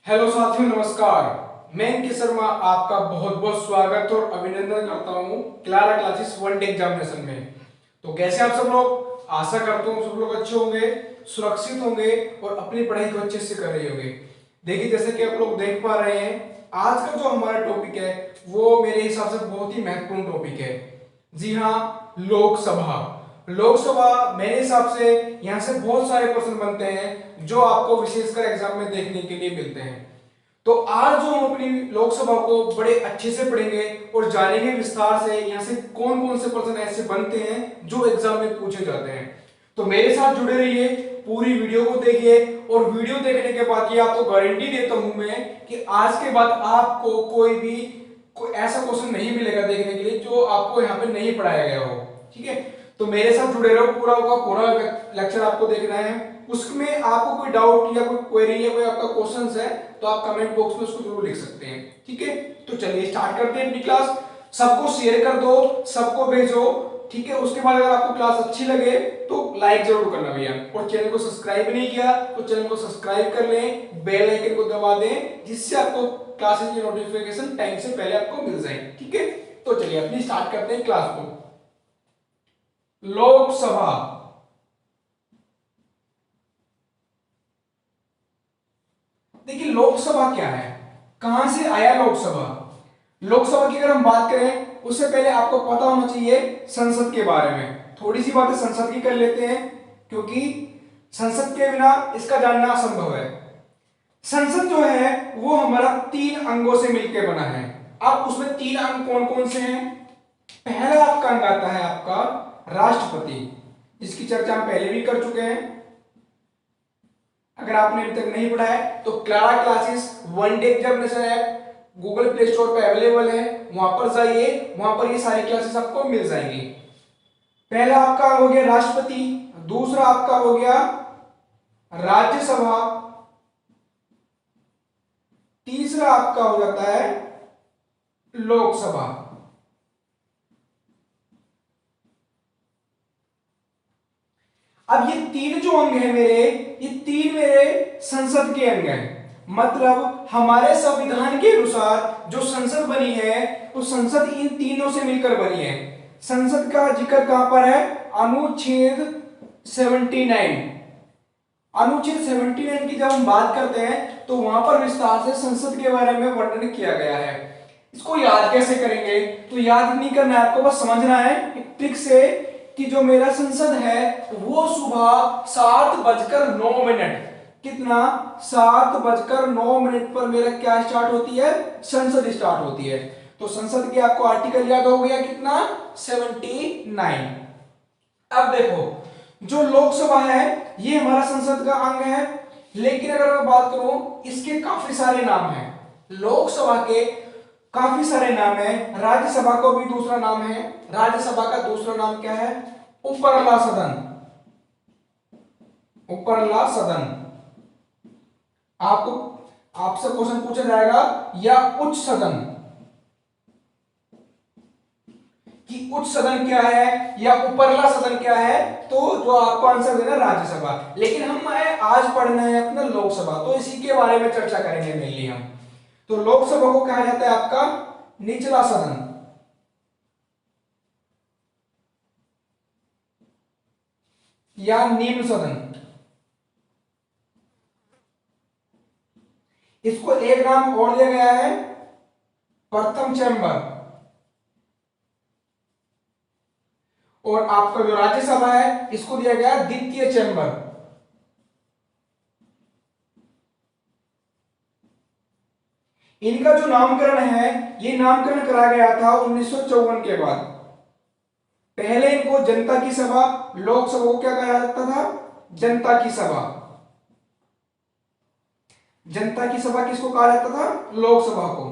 Hello साथियों, नमस्कार। मैं इनके शर्मा आपका बहुत बहुत स्वागत और अभिनंदन करता हूं Clara classes one day examination में। तो कैसे आप सब लोग? आशा करता हूं सब लोग अच्छे होंगे, सुरक्षित होंगे और अपनी पढ़ाई को अच्छे से कर रहे होंगे। देखिए, जैसे कि आप लोग देख पा रहे हैं, आज का जो हमारा टॉपिक है वो मेरे हिसाब से बहुत ही महत्वपूर्ण टॉपिक है। जी हाँ, लोकसभा। लोकसभा मेरे हिसाब से यहाँ से बहुत सारे क्वेश्चन बनते हैं जो आपको विशेषकर एग्जाम में देखने के लिए मिलते हैं। तो आज जो हम अपनी लोकसभा को बड़े अच्छे से पढ़ेंगे और जानेंगे विस्तार से यहाँ से कौन कौन से क्वेश्चन ऐसे बनते हैं जो एग्जाम में पूछे जाते हैं। तो मेरे साथ जुड़े रहिए, पूरी वीडियो को देखिए और वीडियो देखने के बाद ये आपको गारंटी देता हूं मैं कि आज के बाद आपको कोई ऐसा क्वेश्चन नहीं मिलेगा देखने के लिए जो आपको यहाँ पे नहीं पढ़ाया गया हो। ठीक है, तो मेरे साथ जुड़े रहो, पूरा का पूरा लेक्चर आपको देखना है। उसमें आपको कोई डाउट या कोई क्वेरी या कोई आपका क्वेश्चन है तो आप कमेंट बॉक्स में उसको जरूर लिख सकते हैं। ठीक है, तो चलिए स्टार्ट करते हैं अपनी क्लास। सबको शेयर कर दो, सबको भेजो। ठीक है, उसके बाद अगर आपको क्लास अच्छी लगे तो लाइक जरूर करना भैया, और चैनल को सब्सक्राइब नहीं किया तो चैनल को सब्सक्राइब कर लें, बेल आइकन को दबा दें जिससे आपको क्लासेस की नोटिफिकेशन टाइम से पहले आपको मिल जाए। ठीक है, तो चलिए अपनी स्टार्ट करते हैं क्लास को। लोकसभा। देखिए, लोकसभा क्या है, कहां से आया लोकसभा? लोकसभा की अगर हम बात करें उससे पहले आपको पता होना चाहिए संसद के बारे में। थोड़ी सी बातें संसद की कर लेते हैं क्योंकि संसद के बिना इसका जानना असंभव है। संसद जो है वो हमारा 3 अंगों से मिलकर बना है। अब उसमें 3 अंग कौन कौन से हैं? पहला आपका अंग आता है आपका राष्ट्रपति, जिसकी चर्चा हम पहले भी कर चुके हैं। अगर आपने अभी तक नहीं पढ़ा है तो Clara classes one day examination app Google play store पे अवेलेबल है, वहां पर जाइए, वहां पर ये सारी क्लासेस आपको मिल जाएंगी। पहला आपका हो गया राष्ट्रपति, दूसरा आपका हो गया राज्यसभा, तीसरा आपका हो जाता है लोकसभा। अब ये 3 जो अंग है मेरे, ये 3 मेरे संसद के अंग हैं। मतलब हमारे संविधान के अनुसार जो संसद बनी है वो संसद इन तीनों से मिलकर बनी है। संसद का जिक्र कहां पर है? अनुच्छेद 79। अनुच्छेद 79 की जब हम बात करते हैं तो वहां पर विस्तार से संसद के बारे में वर्णन किया गया है। इसको याद कैसे करेंगे? तो याद नहीं करना है आपको, बस समझना है एक ट्रिक से कि जो मेरा संसद है वो सुबह 7:09। कितना? 7:09 पर मेरा क्या स्टार्ट होती है? संसद स्टार्ट होती है। तो संसद के आपको आर्टिकल याद हो गया कितना? 79। अब देखो, जो लोकसभा है ये हमारा संसद का अंग है, लेकिन अगर मैं बात करूं इसके काफी सारे नाम हैं। लोकसभा के काफी सारे नाम है, राज्यसभा को भी दूसरा नाम है। राज्यसभा का दूसरा नाम क्या है? उपरला सदन। उपरला सदन। आपको आपसे क्वेश्चन पूछा जाएगा या उच्च सदन, कि उच्च सदन क्या है या उपरला सदन क्या है, तो जो आपको आंसर देना राज्यसभा। लेकिन हम आज पढ़ना है अपना लोकसभा, तो इसी के बारे में चर्चा करेंगे मेनली हम। तो लोकसभा को कहा जाता है आपका निचला सदन या निम्न सदन। इसको एक नाम और दिया गया है, प्रथम चैम्बर। और आपका जो राज्यसभा है इसको दिया गया द्वितीय चैम्बर। इनका जो नामकरण है ये नामकरण करा गया था 1954 के बाद। पहले इनको जनता की सभा, लोकसभा को क्या कहा जाता था? जनता की सभा। जनता की सभा किसको कहा जाता था? लोकसभा को।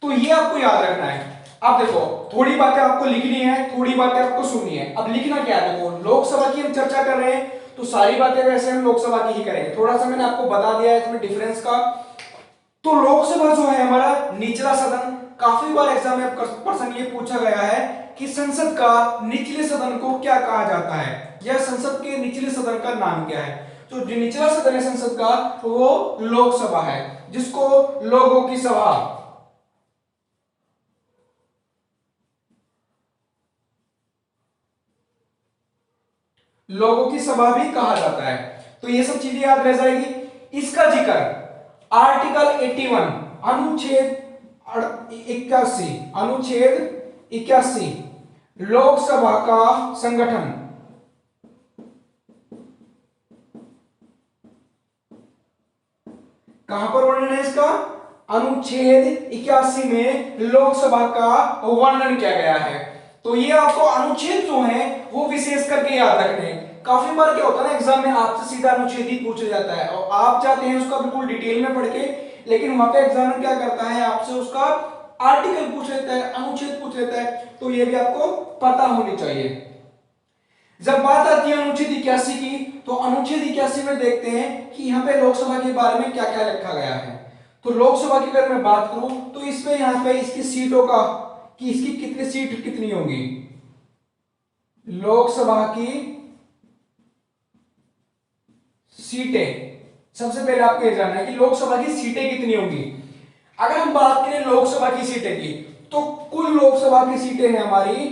तो ये आपको याद रखना है। अब देखो, थोड़ी बातें आपको लिखनी है, थोड़ी बातें आपको सुननी है। अब लिखना क्या है? देखो, लोकसभा की हम चर्चा कर रहे हैं तो सारी बातें वैसे हम लोकसभा की ही करेंगे। थोड़ा सा मैंने आपको बता दिया है इसमें डिफरेंस का। तो लोकसभा जो है हमारा निचला सदन। काफी बार एग्जाम में क्वेश्चन ये पूछा गया है कि संसद का निचले सदन को क्या कहा जाता है, या संसद के निचले सदन का नाम क्या है। जो निचला सदन है संसद का वो लोकसभा है, जिसको लोगों की सभा, लोगों की सभा भी कहा जाता है। तो ये सब चीजें याद रह जाएगी। इसका जिक्र आर्टिकल 81 अनुच्छेद 81, अनुच्छेद 81 लोकसभा का संगठन, कहां पर वर्णन है इसका? अनुच्छेद 81 में लोकसभा का वर्णन किया गया है। तो ये आपको अनुच्छेद जो है वो विशेष करके याद रखने हैं। काफी बार क्या होता है ना, एग्जाम में आपसे सीधा अनुच्छेद ही पूछा जाता है और आप चाहते हैं उसका बिल्कुल डिटेल में पढ़ के, लेकिन वहां पे एग्जामिनर क्या करता है, आपसे उसका आर्टिकल पूछ लेता है, अनुच्छेद पूछ लेता है। तो ये भी आपको पता होनी चाहिए। जब बात आती है अनुच्छेद 81 की, तो अनुच्छेद 81 में देखते हैं कि यहाँ पे लोकसभा के बारे में क्या क्या लिखा गया है। तो लोकसभा की अगर मैं बात करूं तो इसमें यहाँ पे इसकी सीटों का, कि इसकी कितनी सीट कितनी होंगी, लोकसभा की सीटें। सबसे पहले आपको यह जानना है कि लोकसभा की सीटें कितनी होंगी। अगर हम बात करें लोकसभा की सीटें की, तो कुल लोकसभा की सीटें हैं हमारी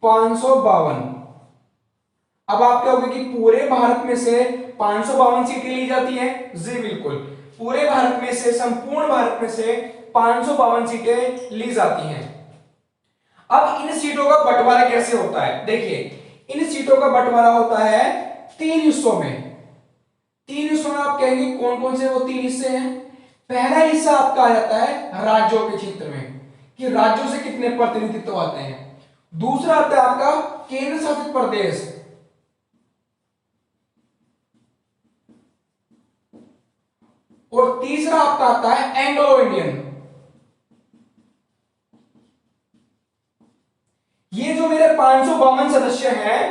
552। अब आप कहोगे कि पूरे भारत में से 552 सीटें ली जाती हैं? जी बिल्कुल, पूरे भारत में से, संपूर्ण भारत में से 552 सीटें ली जाती हैं। अब इन सीटों का बंटवारा कैसे होता है? देखिए, इन सीटों का बंटवारा होता है 3 हिस्सों में। 3 हिस्सों में आप कहेंगे कौन कौन से वो 3 हिस्से हैं? पहला हिस्सा आपका आ जाता है राज्यों के क्षेत्र में, कि राज्यों से कितने प्रतिनिधित्व आते हैं। दूसरा आता है आपका केंद्र शासित प्रदेश, और तीसरा आपका आता है एंग्लो इंडियन। ये जो मेरे 552 सदस्य हैं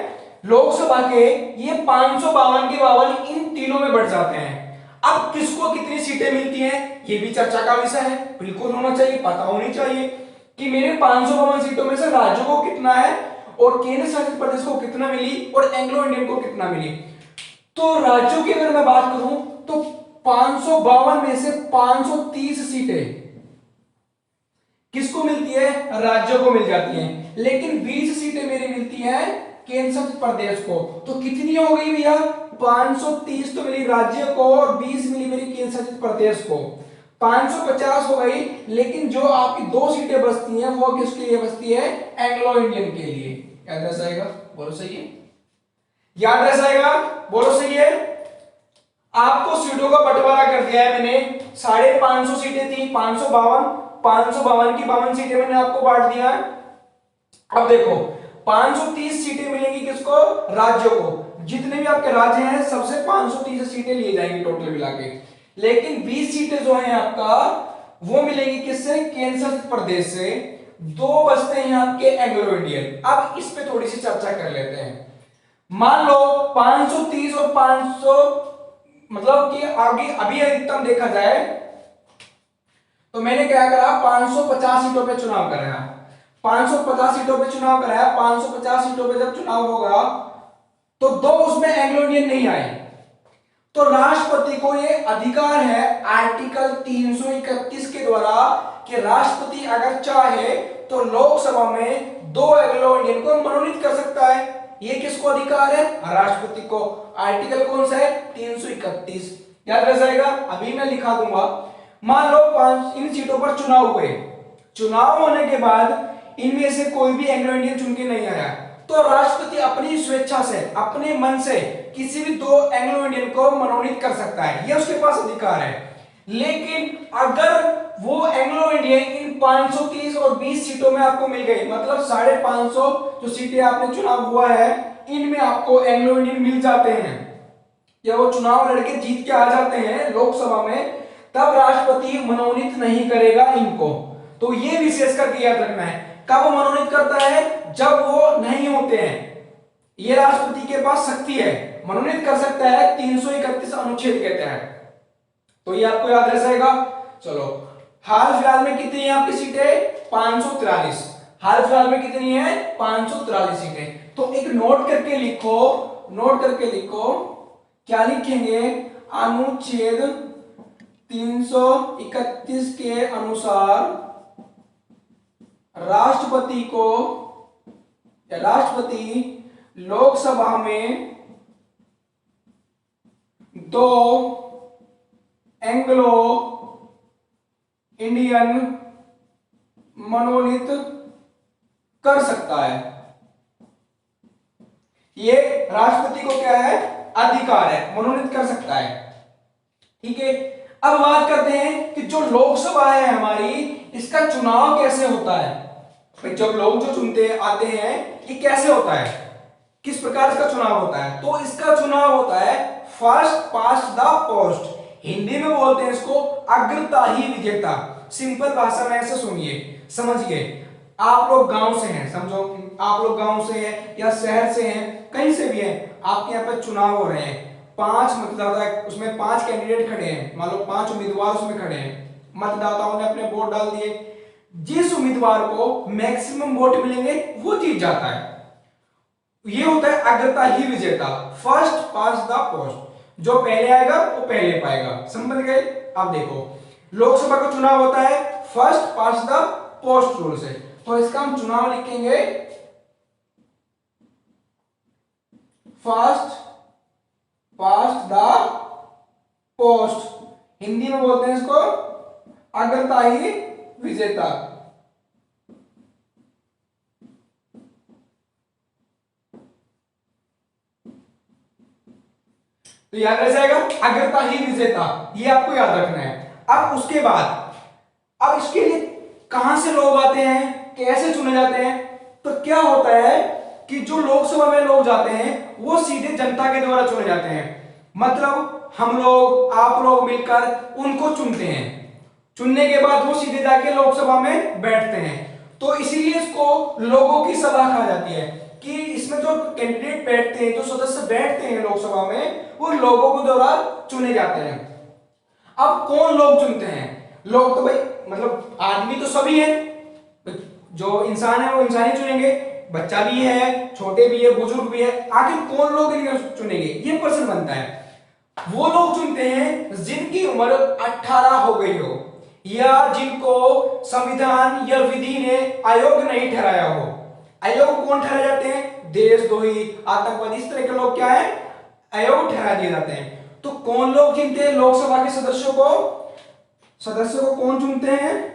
लोकसभा के, ये 552 के 52 इन तीनों में बढ़ जाते हैं। अब किसको कितनी सीटें मिलती हैं, ये भी चर्चा का विषय है। बिल्कुल होना चाहिए, पता होनी चाहिए कि मेरे 552 सीटों में से राज्यों को कितना है और केंद्र शासित प्रदेश को कितना मिली और एंग्लो इंडियन को कितना मिली। तो राज्यों की अगर मैं बात करूं तो 552 में से 530 सीटें किसको मिलती है? राज्यों को मिल जाती हैं, लेकिन 20 सीटें मेरी मिलती हैं केंद्र शासित प्रदेश को। तो कितनी हो गई भैया? 530 तो मिली राज्य को और 20 मिली मेरी केंद्र शासित प्रदेश को, 550 हो गई। लेकिन जो आपकी 2 सीटें बचती हैं वो किसके लिए बचती है? एंग्लो इंडियन के लिए। याद रह जाएगा? बोलो सही है? याद रह जाएगा? बोलो सही है? आपको सीटों का बंटवारा कर दिया है मैंने। 550 सीटें थी, 552 की 52 सीटें मैंने आपको बांट दिया है। अब देखो 530 सीटें मिलेंगी किसको? राज्यों को। जितने भी आपके राज्य हैं सबसे 530 सीटें लिए जाएंगी टोटल मिला के। लेकिन 20 सीटें जो हैं आपका वो मिलेंगी किससे? केंद्र शासित प्रदेश से। 2 बचते हैं आपके एंग्लो इंडियन। अब इस पे थोड़ी सी चर्चा कर लेते हैं। मान लो 530 और 500, मतलब कि आगे अभी अधिकतम देखा जाए तो मैंने क्या करा, 550 सीटों पे चुनाव कराया। 550 सीटों पे चुनाव कराया। 550 सीटों पे जब चुनाव होगा तो 2 उसमें एंग्लो इंडियन नहीं आए, तो राष्ट्रपति को ये अधिकार है आर्टिकल 331 के द्वारा कि राष्ट्रपति अगर चाहे तो लोकसभा में 2 एंग्लो इंडियन को मनोनीत कर सकता है। ये किसको अधिकार है? राष्ट्रपति को। आर्टिकल कौन सा है? 331। याद रह जाएगा? अभी मैं लिखा दूंगा। मान लो 5 इन सीटों पर चुनाव हुए। चुनाव होने के बाद इनमें से कोई भी एंग्लो इंडियन चुन के नहीं आया, तो राष्ट्रपति अपनी स्वेच्छा से, अपने मन से किसी भी 2 एंग्लो इंडियन को मनोनीत कर सकता है, यह उसके पास अधिकार है। लेकिन अगर वो एंग्लो इंडियन इन 530 और 20 सीटों में आपको मिल गई, मतलब 550 जो सीटें आपने चुनाव हुआ है इनमें आपको एंग्लो इंडियन मिल जाते हैं, या वो चुनाव लड़के जीत के आ जाते हैं लोकसभा में, तब राष्ट्रपति मनोनीत नहीं करेगा इनको। तो ये विशेष करके याद रखना है। कब मनोनीत करता है? जब वो नहीं होते हैं। ये राष्ट्रपति के पास शक्ति है, मनोनीत कर सकता है 331 अनुच्छेद के तहत। तो ये आपको याद रह जाएगा। चलो, हाल फिलहाल में कितनी है आपकी सीटें? 543। हाल फिलहाल में कितनी है? 543 सीटें। तो एक नोट करके लिखो, नोट करके लिखो क्या लिखेंगे, अनुच्छेद 331 के अनुसार राष्ट्रपति लोकसभा में 2 एंग्लो इंडियन मनोनीत कर सकता है। ये राष्ट्रपति को क्या है, अधिकार है, मनोनीत कर सकता है। ठीक है, अब बात करते हैं कि जो लोकसभा है हमारी, इसका चुनाव कैसे होता है। जब लोग जो चुनते आते हैं, ये कैसे होता है, किस प्रकार इसका चुनाव होता है। तो इसका चुनाव होता है first past the post, Hindi में बोलते हैं इसको अग्रताही विजेता। सिंपल भाषा में ऐसे सुनिए, समझिए। आप लोग गांव से हैं, समझो आप लोग गांव से हैं या शहर से हैं, कहीं से भी हैं, आपके यहाँ पे चुनाव हो रहे हैं, 5 मतदाता, उसमें 5 कैंडिडेट खड़े हैं, मान लो 5 उम्मीदवार उसमें खड़े हैं, मतदाताओं ने अपने वोट डाल दिए, जिस उम्मीदवार को मैक्सिमम वोट मिलेंगे वो जीत जाता है। ये होता है अग्रताही विजेता, फर्स्ट पास्ट द पोस्ट, जो पहले आएगा वो पहले पाएगा। समझ गए। अब देखो, लोकसभा का चुनाव होता है first past the post rule से, तो इसका हम चुनाव लिखेंगे first past the post, Hindi में बोलते हैं इसको अग्रताही विजेता। तो याद रह जाएगा अग्रताही विजेता, ये आपको याद रखना है। अब उसके बाद, अब इसके लिए कहां से लोग आते हैं, कैसे चुने जाते हैं। तो क्या होता है कि जो लोकसभा में लोग जाते हैं वो सीधे जनता के द्वारा चुने जाते हैं, मतलब हम लोग आप लोग मिलकर उनको चुनते हैं। चुनने के बाद वो सीधे जाके लोकसभा में बैठते हैं। तो इसीलिए इसको लोगों की सभा कहा जाती है, कि इसमें जो कैंडिडेट बैठते हैं, जो सदस्य बैठते हैं लोकसभा में, वो लोगों के द्वारा चुने जाते हैं। अब कौन लोग चुनते हैं, लोग तो भाई मतलब आदमी तो सभी है, जो इंसान है वो इंसान ही चुनेंगे, बच्चा भी है, छोटे भी है, बुजुर्ग भी है, आखिर कौन लोग चुनेंगे, ये प्रश्न बनता है। वो लोग चुनते हैं जिनकी उम्र 18 हो गई हो, या जिनको संविधान या विधि ने अयोग्य नहीं ठहराया हो। अयोग्य कौन ठहराए जाते हैं, देशद्रोही, आतंकवादी, इस तरह के लोग क्या है, अयोग्य ठहरा दिए जाते हैं। तो कौन लोग चुनते हैं लोकसभा के सदस्यों को कौन चुनते हैं,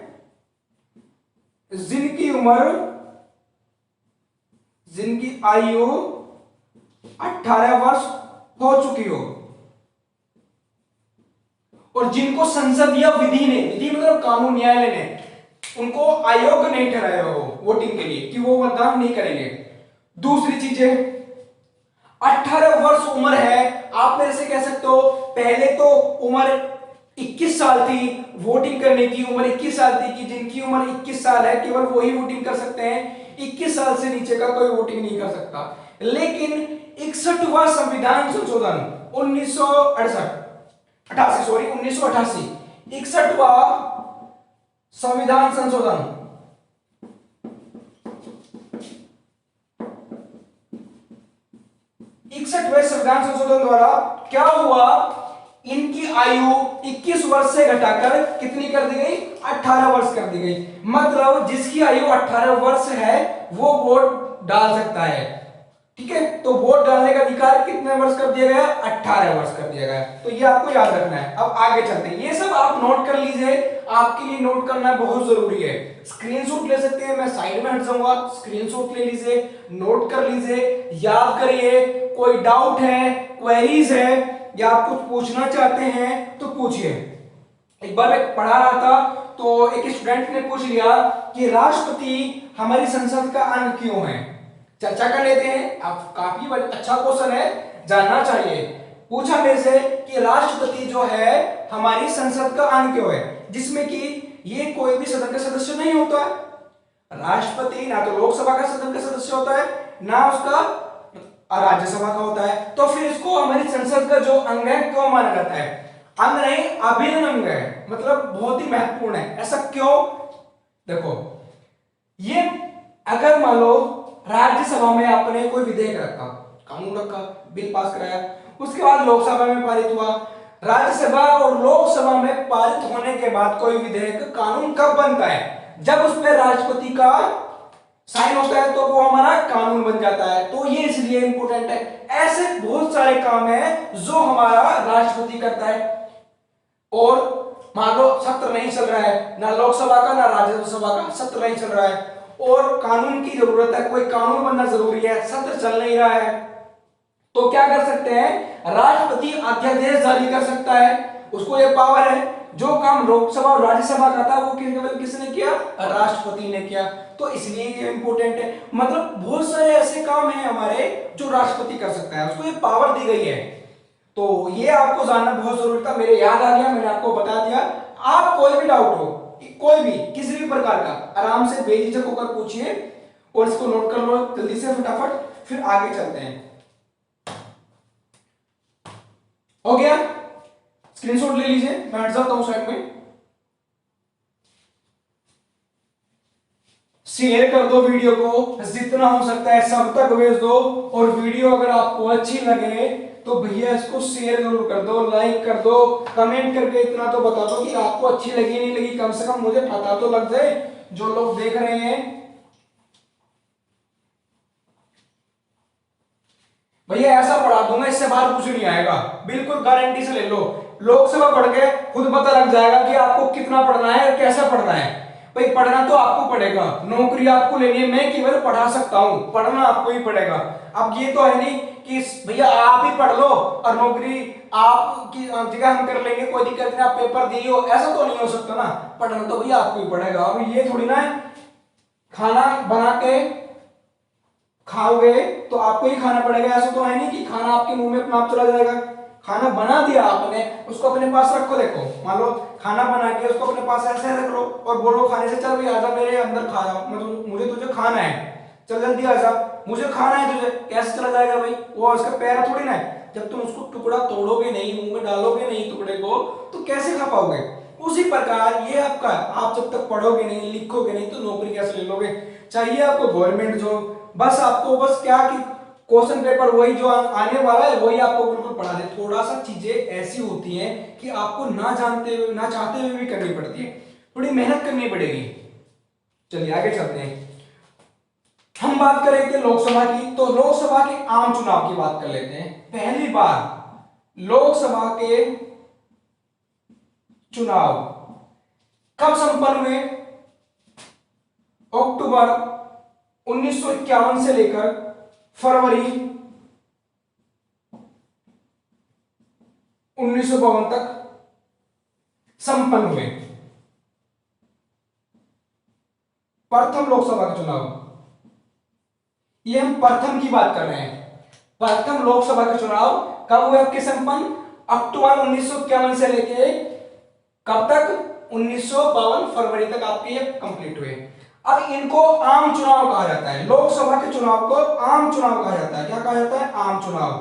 जिनकी आयु 18 वर्ष हो चुकी हो, और जिनको संसद या विधि मतलब कानून, न्यायालय ने उनको अयोग्य नहीं ठहराया हो वोटिंग के लिए, कि वो मतदान नहीं करेंगे। दूसरी चीज है, 18 वर्ष उम्र है, आप मेरे से कह सकते हो पहले तो उम्र 21 साल थी, वोटिंग करने की उम्र 21 साल थी, कि जिनकी उम्र 21 साल है केवल वही वोटिंग कर सकते हैं, 21 साल से नीचे का कोई वोटिंग नहीं कर सकता। लेकिन 61वां संविधान संशोधन 1988 61वां संविधान संशोधन 61वें संविधान संशोधन द्वारा क्या हुआ, इनकी आयु 21 वर्ष से घटाकर कितनी कर दी गई, 18 वर्ष कर दी गई। मतलब जिसकी आयु 18 वर्ष है वो वोट डाल सकता है। ठीक है, तो वोट डालने का अधिकार कितने वर्ष कर दिया गया, 18 वर्ष कर दिया गया। तो ये आपको याद रखना है। अब आगे चलते हैं, ये सब आप नोट कर लीजिए, आपके लिए नोट करना बहुत जरूरी है। स्क्रीनशॉट ले सकते हैं, मैं साइड में हट जाऊंगा, स्क्रीनशॉट ले लीजिए, नोट कर लीजिए, याद करिए। कोई डाउट है, क्वेरीज है, या आप कुछ पूछना चाहते हैं तो पूछिए। एक बार मैं पढ़ा रहा था तो एक स्टूडेंट ने पूछ लिया कि राष्ट्रपति हमारी संसद का अंग क्यों है। चर्चा कर लेते हैं, आप काफी अच्छा क्वेश्चन है, जानना चाहिए। पूछा मेरे से कि राष्ट्रपति जो है हमारी संसद का अंग क्यों है, जिसमें कि ये कोई भी सदन का सदस्य नहीं होता है। राष्ट्रपति ना तो लोकसभा का सदन का सदस्य होता है, ना उसका राज्यसभा का होता है, तो फिर इसको हमारी संसद का जो अंग है क्यों माना जाता है, अंग नहीं अभिन्न अंग है, मतलब बहुत ही महत्वपूर्ण है। ऐसा क्यों, देखो ये अगर मान लो राज्यसभा में आपने कोई विधेयक रखा, कानून रखा, बिल पास कराया, उसके बाद लोकसभा में पारित हुआ। राज्यसभा और लोकसभा में पारित होने के बाद कोई विधेयक कानून कब बनता है? जब उस पर राष्ट्रपति का साइन होता है तो वो हमारा कानून बन जाता है। तो ये इसलिए इंपॉर्टेंट है। ऐसे बहुत सारे काम है जो हमारा राष्ट्रपति करता है। और मान लो सत्र नहीं चल रहा है, ना लोकसभा का ना राज्यसभा का, सत्र नहीं चल रहा है और कानून की जरूरत है, कोई कानून बनना जरूरी है, सत्र चल नहीं रहा है, तो क्या कर सकते हैं? राष्ट्रपति अध्यादेश जारी कर सकता है, उसको ये पावर है। जो काम लोकसभा और राज्यसभा का था वो केवल किसने किया? राष्ट्रपति ने किया। तो इसलिए ये इंपॉर्टेंट है। मतलब बहुत सारे ऐसे काम हैं हमारे जो राष्ट्रपति कर सकता है, उसको ये पावर दी गई है। तो ये आपको जानना बहुत जरूरी था, मेरे याद आ गया, मैंने आपको बता दिया। आप कोई भी डाउट हो, कोई भी किसी भी प्रकार का, आराम से बेझिझक होकर पूछिए और इसको नोट कर लो जल्दी से फटाफट, फिर आगे चलते हैं। हो गया? स्क्रीनशॉट ले लीजिए, मैं हट जाता हूं साइड में। शेयर कर दो वीडियो को, जितना हो सकता है सब तक भेज दो। और वीडियो अगर आपको अच्छी लगे तो भैया इसको शेयर जरूर कर दो, लाइक कर दो, कमेंट करके इतना तो बता दो कि आपको अच्छी लगी नहीं लगी, कम से कम मुझे पता तो लग जाए जो लोग देख रहे हैं। भैया ऐसा पढ़ा दूंगा इससे बाहर कुछ नहीं आएगा, बिल्कुल गारंटी से ले लो। लोकसभा पढ़ के खुद पता लग जाएगा कि आपको कितना पढ़ना है और कैसे पढ़ना है। भाई पढ़ना तो आपको पड़ेगा, नौकरी आपको लेनी है, मैं केवल पढ़ा सकता हूं, पढ़ना आपको ही पड़ेगा। अब ये तो है नहीं कि भैया आप ही पढ़ लो और नौकरी आपकी जगह हम कर लेंगे, कोई दिक्कत नहीं, आप पेपर दिए हो, ऐसा तो नहीं हो सकता ना। पढ़ना तो भैया आपको ही पड़ेगा। अब ये थोड़ी ना है खाना बना के खाओगे तो आपको ही खाना पड़ेगा, ऐसा तो है नहीं कि खाना आपके मुंह में अपना आप चला जाएगा। खाना बना दिया आपने, उसको अपने पास रखो। देखो मान लो खाना बना के उसको अपने पास ऐसे रख लो और बोलो खाने से, चल भाई आजा मेरे अंदर खा जाओ, मुझे तुझे खाना है, चल जल्दी आजा, मुझे खाना है तुझे, कैसे चला जाएगा भाई? वो उसका पैर थोड़ी ना है। जब तुम उसको टुकड़ा तोड़ोगे नहीं, मुंह में डालोगे नहीं टुकड़े को, तो कैसे खा पाओगे? उसी प्रकार ये आपका, आप जब तक पढ़ोगे नहीं, लिखोगे नहीं, तो नौकरी कैसे ले लोगे? चाहिए आपको गवर्नमेंट जॉब, बस आपको बस क्या कि क्वेश्चन पेपर वही जो आने वाला है वही आपको बिल्कुल पढ़ा दे। थोड़ा सा चीजें ऐसी होती हैं कि आपको ना जानते हुए, ना चाहते हुए भी करनी पड़ती है, थोड़ी मेहनत करनी पड़ेगी। चलिए आगे चलते हैं। हम बात कर रहे थे लोकसभा की, तो लोकसभा के आम चुनाव की बात कर लेते हैं। पहली बार लोकसभा के चुनाव कब संपन्न हुए? अक्टूबर 1951 से लेकर फरवरी 1952 तक संपन्न हुए। प्रथम लोकसभा के चुनाव, ये हम प्रथम की बात कर रहे हैं। प्रथम लोकसभा के चुनाव कब हुए आपके संपन्न? अक्टूबर 1951 से लेके कब तक? 1952 फरवरी तक आपके ये कंप्लीट हुए। अब इनको आम चुनाव कहा जाता है। लोकसभा के चुनाव को आम चुनाव कहा जाता है। क्या कहा जाता है? आम चुनाव।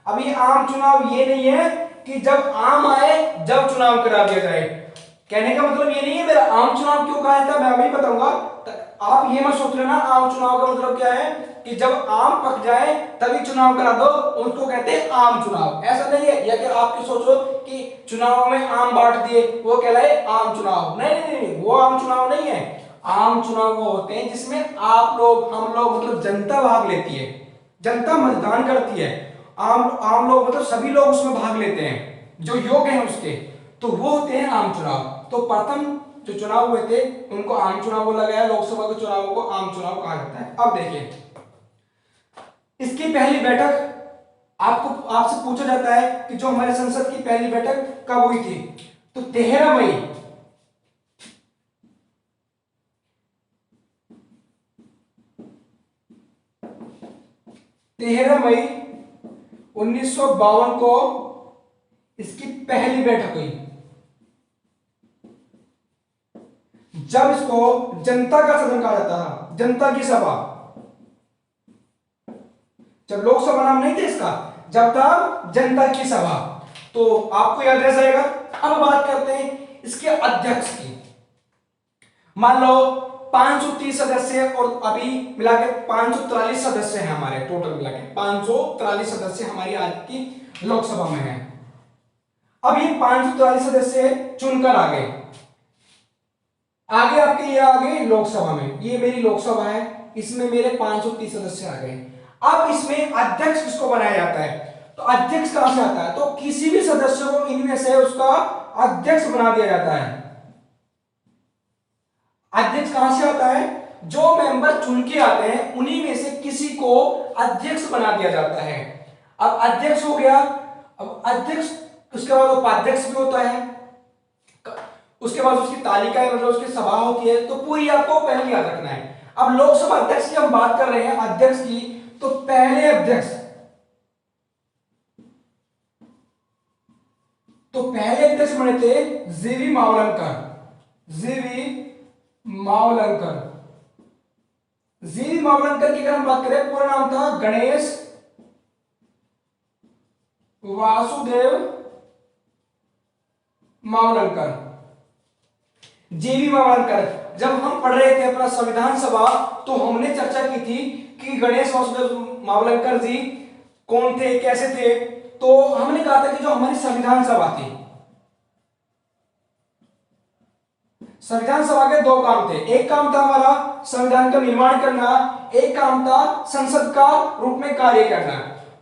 अब ये आम चुनाव ये नहीं है कि जब आम आए जब चुनाव करा दिया जाए। कहने का मतलब ये नहीं है मेरा आम चुनाव क्यों कहा जाता है, मैं अभी बताऊंगा। आप ये मत सोच लेना आम चुनाव का मतलब क्या है कि जब आम पक जाए तभी चुनाव करा दो, उसको कहते हैं आम चुनाव। ऐसा नहीं है, या कि आप सोचो कि चुनाव में आम बांट दिए वो कहलाए आम चुनाव। नहीं नहीं नहीं, वो आम चुनाव नहीं है। आम चुनाव वो होते हैं जिसमें आप लोग, हम लोग, मतलब जनता भाग लेती है, जनता मतदान करती है। आम लोग मतलब सभी लोग उसमें भाग लेते हैं जो योग्य हैं उसके, तो वो होते हैं आम चुनाव। तो प्रथम जो चुनाव हुए थे उनको आम चुनाव बोला गया। लोकसभा के चुनाव को आम चुनाव कहा जाता है। अब देखिए इसकी पहली बैठक आपसे पूछा जाता है कि जो हमारे संसद की पहली बैठक कब हुई थी, तो 13 मई 1952 को इसकी पहली बैठक हुई, जब इसको जनता का सदन कहा जाता था, जनता की सभा। जब लोकसभा नाम नहीं थे इसका, जब था जनता की सभा, तो आपको याद रह जाएगा। अब बात करते हैं इसके अध्यक्ष की। मान लो 530 सदस्य और अभी मिला के 543 सदस्य हैं हमारे, टोटल मिला के 543 सदस्य हमारी आज की लोकसभा में है। अब ये 543 सदस्य चुनकर आ गए, आगे आपके ये आ गए लोकसभा में, ये मेरी लोकसभा है, इसमें मेरे 530 सदस्य आ गए। अब इसमें अध्यक्ष किसको बनाया जाता है? तो अध्यक्ष कहां से आता है? तो किसी भी सदस्य को इनमें से उसका अध्यक्ष बना दिया जाता है। अध्यक्ष कहां से आता है? जो मेंबर चुन के आते हैं उन्हीं में से किसी को अध्यक्ष बना दिया जाता है। अब अध्यक्ष हो गया, अब अध्यक्ष उसके बाद उपाध्यक्ष भी होता है, उसके बाद उसकी तालिका है, मतलब उसकी सभा होती है, तो पूरी आपको पहले याद रखना है। अब लोकसभा अध्यक्ष की हम बात कर रहे हैं, अध्यक्ष की, तो पहले अध्यक्ष बने थे जीवी मावलंकर। जीवी मावलंकर की अगर हम बात करें, पूरा नाम था गणेश वासुदेव मावलंकर। जीवी मावलंकर, जब हम पढ़ रहे थे अपना संविधान सभा, तो हमने चर्चा की थी कि गणेश वासुदेव मावलंकर जी कौन थे, कैसे थे। तो हमने कहा था कि जो हमारी संविधान सभा थी, संविधान सभा के दो काम थे। एक काम था हमारा संविधान का निर्माण करना, एक काम था संसद का रूप में कार्य करना।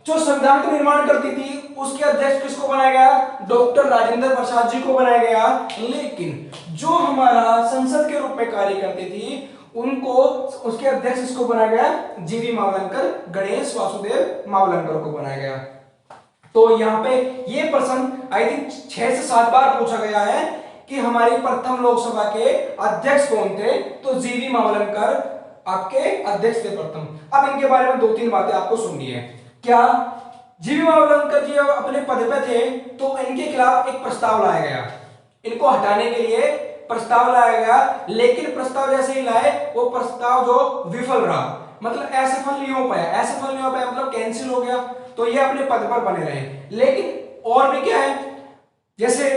जो संविधान का निर्माण करती थी उसके अध्यक्ष किसको बनाया गया? डॉक्टर राजेंद्र प्रसाद जी को बनाया गया। लेकिन जो हमारा संसद के रूप में कार्य करती थी उनको, उसके अध्यक्ष किसको बनाया गया? जीवी मावलंकर, गणेश वासुदेव मावलंकर को बनाया गया। तो यहाँ पे ये प्रश्न आई थिंक 6 से 7 बार पूछा गया है कि हमारी प्रथम लोकसभा के अध्यक्ष कौन थे? तो जीवी मावलंकर आपके अध्यक्ष थे प्रथम। अब इनके बारे में 2-3 बातें आपको सुननी है। क्या जीवी मावलंकर जी अपने पद पे थे तो इनके खिलाफ एक प्रस्ताव लाया गया, इनको हटाने के लिए प्रस्ताव लाया गया, लेकिन प्रस्ताव जैसे ही लाए वो प्रस्ताव जो विफल रहा, मतलब असफल नहीं हो पाया, मतलब कैंसिल हो गया। तो ये अपने पद पर बने रहे। लेकिन और भी क्या है, जैसे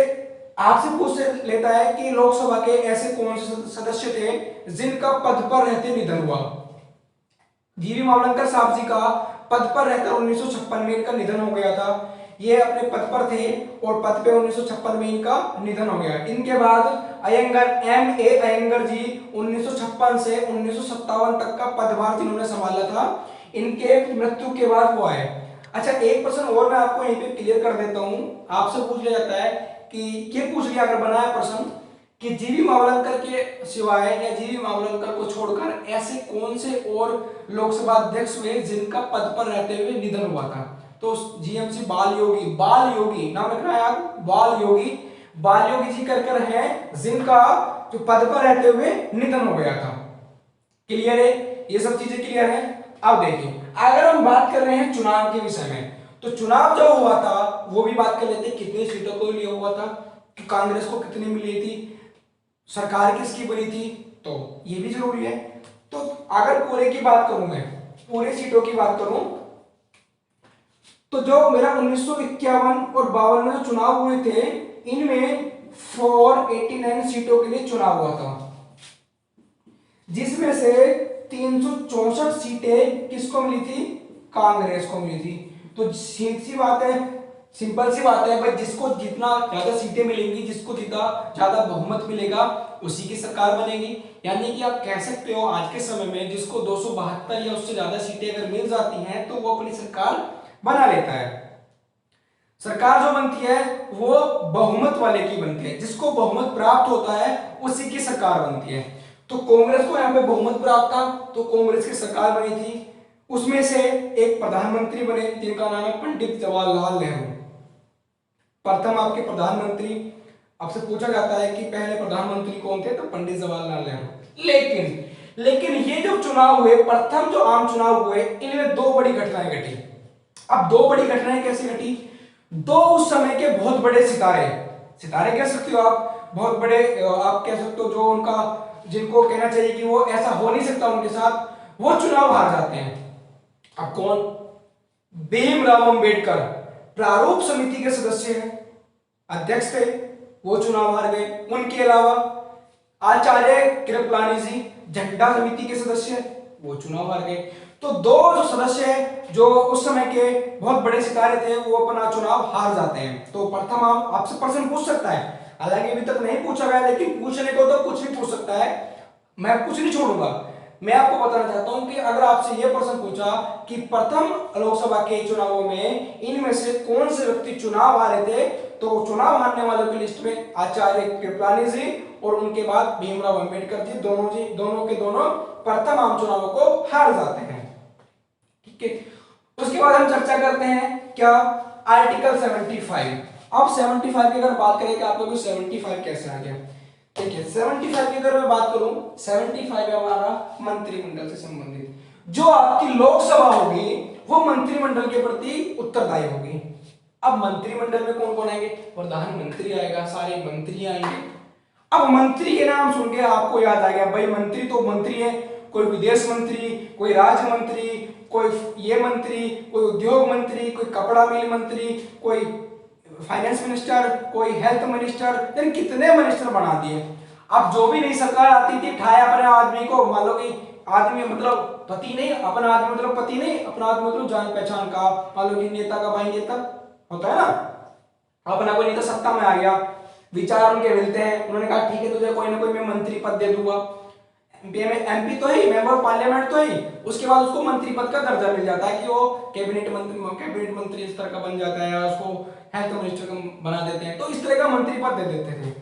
आपसे पूछ लेता है कि लोकसभा के ऐसे कौन से सदस्य थे जिनका पद पर रहते निधन हुआ। जीवी मावलंकर साहब जी का पद पर रहकर 1956 में इनका निधन हो गया था। ये अपने पद पर थे और पद पे 1956 में इनका निधन हो गया। इनके बाद अयंगर, M.A. अयंगर जी 1956 से 1957 तक का पदभार जिन्होंने संभाला था, इनके मृत्यु के बाद वो आए। अच्छा, एक प्रश्न और मैं आपको यहीं पे क्लियर कर देता हूं। आपसे पूछ लिया जाता है कि ये पूछ लिया अगर बना है प्रश्न कि जीवी मावलंकर के सिवाय या जीवी मावलंकर को छोड़कर ऐसे कौन से और लोकसभा अध्यक्ष हुए जिनका पद पर रहते हुए निधन हुआ था? तो जीएमसी बाल योगी नाम रखना है आप, बाल योगी जी कर हैं जिनका जो पद पर रहते हुए निधन हो गया था। क्लियर है? ये सब चीजें क्लियर है। अब देखिए, अगर हम बात कर रहे हैं चुनाव के विषय में, तो चुनाव जो हुआ था वो भी बात कर लेते हैं। कितनी सीटों को लिए हुआ था, कि कांग्रेस को कितनी मिली थी, सरकार किसकी बनी थी, तो ये भी जरूरी है। तो अगर पूरे की बात करूं, मैं पूरे सीटों की बात करूं, तो जो मेरा 1951 और 52 में जो चुनाव हुए थे, इनमें 489 सीटों के लिए चुनाव हुआ था, जिसमें से 364 सीटें किसको मिली थी? कांग्रेस को मिली थी। तो सीधी बात है, सिंपल सी बात है भाई, जिसको जितना ज्यादा सीटें मिलेंगी, जिसको जितना ज्यादा बहुमत मिलेगा उसी की सरकार बनेगी। यानी कि आप कह सकते हो आज के समय में जिसको 272 या उससे ज्यादा सीटें अगर मिल जाती हैं तो वो अपनी सरकार बना लेता है। सरकार जो बनती है वो बहुमत वाले की बनती है, जिसको बहुमत प्राप्त होता है उसी की सरकार बनती है। तो कांग्रेस को यहाँ पे बहुमत प्राप्त था तो कांग्रेस की सरकार बनी थी। उसमें से एक प्रधानमंत्री बने जिनका नाम है पंडित जवाहरलाल नेहरू, प्रथम आपके प्रधानमंत्री। आपसे पूछा जाता है कि पहले प्रधानमंत्री कौन थे, तो पंडित जवाहरलाल नेहरू। लेकिन ये जो चुनाव हुए, प्रथम जो आम चुनाव हुए, इनमें 2 बड़ी घटनाएं घटी। अब 2 बड़ी घटनाएं कैसे घटी? 2 उस समय के बहुत बड़े सितारे कह सकते हो आप, बहुत बड़े आप कह सकते हो, जो उनका, जिनको कहना चाहिए कि वो ऐसा हो नहीं सकता उनके साथ, वो चुनाव हार जाते हैं। अब कौन? भीमराव अंबेडकर प्रारूप समिति के सदस्य हैं, अध्यक्ष थे, वो चुनाव हार गए। उनके अलावा आचार्य कृपलानी जी झंडा समिति के सदस्य, वो चुनाव हार गए। तो दो जो सदस्य हैं जो उस समय के बहुत बड़े सितारे थे वो अपना चुनाव हार जाते हैं। तो प्रथम आपसे प्रश्न पूछ सकता है, हालांकि अभी तक नहीं पूछा गया, लेकिन पूछने को तो कुछ भी पूछ सकता है, मैं कुछ नहीं छोड़ूंगा। मैं आपको बताना चाहता हूं कि अगर आपसे यह प्रश्न पूछा कि प्रथम लोकसभा के चुनावों में इनमें से कौन से व्यक्ति चुनाव हारे थे, तो चुनाव हारने वालों की लिस्ट में आचार्य कृपलानी जी और उनके बाद भीमराव अंबेडकर जी, दोनों के दोनों प्रथम आम चुनावों को हार जाते हैं। ठीक है, उसके बाद हम चर्चा करते हैं क्या, आर्टिकल 75। अब 75 की अगर बात करें कि आप लोग 75 कैसे आ गया, देखिए 75 की अगर मैं बात करूं, 75 है हमारा मंत्रिमंडल से संबंधित। जो आपकी लोकसभा होगी वो मंत्रिमंडल के प्रति उत्तरदायी होगी। अब मंत्रिमंडल में कौन कौन आएंगे, प्रधानमंत्री आएगा, सारे मंत्री आएंगे। अब मंत्री के नाम सुन के आपको याद आ गया भाई मंत्री तो मंत्री है, कोई विदेश मंत्री, कोई राज्य मंत्री, कोई ये मंत्री, कोई उद्योग मंत्री, कोई कपड़ा मिल मंत्री, कोई फाइनेंस मिनिस्टर, कोई हेल्थ मिनिस्टर, यानी कितने मिनिस्टर बना दिए। अब जो भी नई सरकार आती थी ठाया अपने आदमी को, मान लो कि आदमी मतलब पति नहीं, अपना आदमी मतलब पति नहीं, अपना आदमी मतलब जान पहचान का, मान लो कि नेता का भाई नेता होता है ना, अपना कोई नेता सत्ता में आ गया, विचार उनके मिलते हैं, उन्होंने कहा ठीक है तुझे कोई ना कोई मैं मंत्री पद दे दूंगा, एमपी तो ही, मेंबर ऑफ पार्लियामेंट तो ही, उसके बाद उसको मंत्री पद का दर्जा मिल जाता है कि वो कैबिनेट मंत्री इस तरह का बन जाता है, उसको हेल्थ मिनिस्टर बना देते हैं, तो इस तरह का मंत्री पद दे देते थे।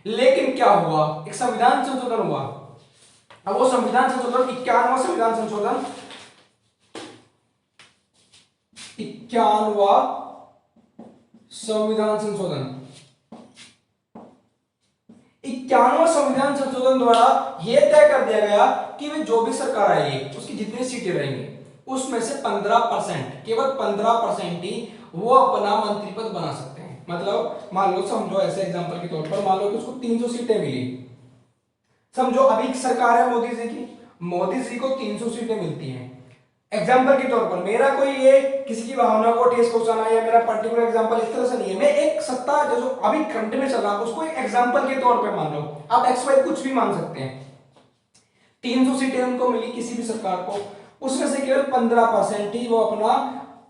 लेकिन क्या हुआ, एक संविधान संशोधन हुआ। अब वो संविधान संशोधन 51वां संविधान संशोधन, 51वां संविधान संशोधन, 51वां संविधान संशोधन द्वारा यह तय कर दिया गया कि वे जो भी सरकार आएगी उसकी जितनी सीटें रहेंगी उसमें से 15%, केवल 15% ही वो अपना मंत्री पद बना सकते हैं। मतलब मान लो, समझो ऐसे एग्जांपल के तौर पर, मान लो कि उसको 300 सीटें मिली, समझो अभी सरकार है मोदी जी की, मोदी जी को 300 सीटें मिलती हैं। एग्जाम्पल के तौर पर मेरा कोई ये किसी की भावना को ठेस पहुंचाना या मेरा पर्टिकुलर एग्जाम्पल इस तरह से नहीं है, मैं एक सत्ता जो अभी करंट में चल रहा है उसको एक एग्जाम्पल के तौर पर मान लो, आप एक्स वाई कुछ भी मान सकते हैं। 300 सीटें उनको मिली किसी भी सरकार को, उसमें से केवल 15% ही वो अपना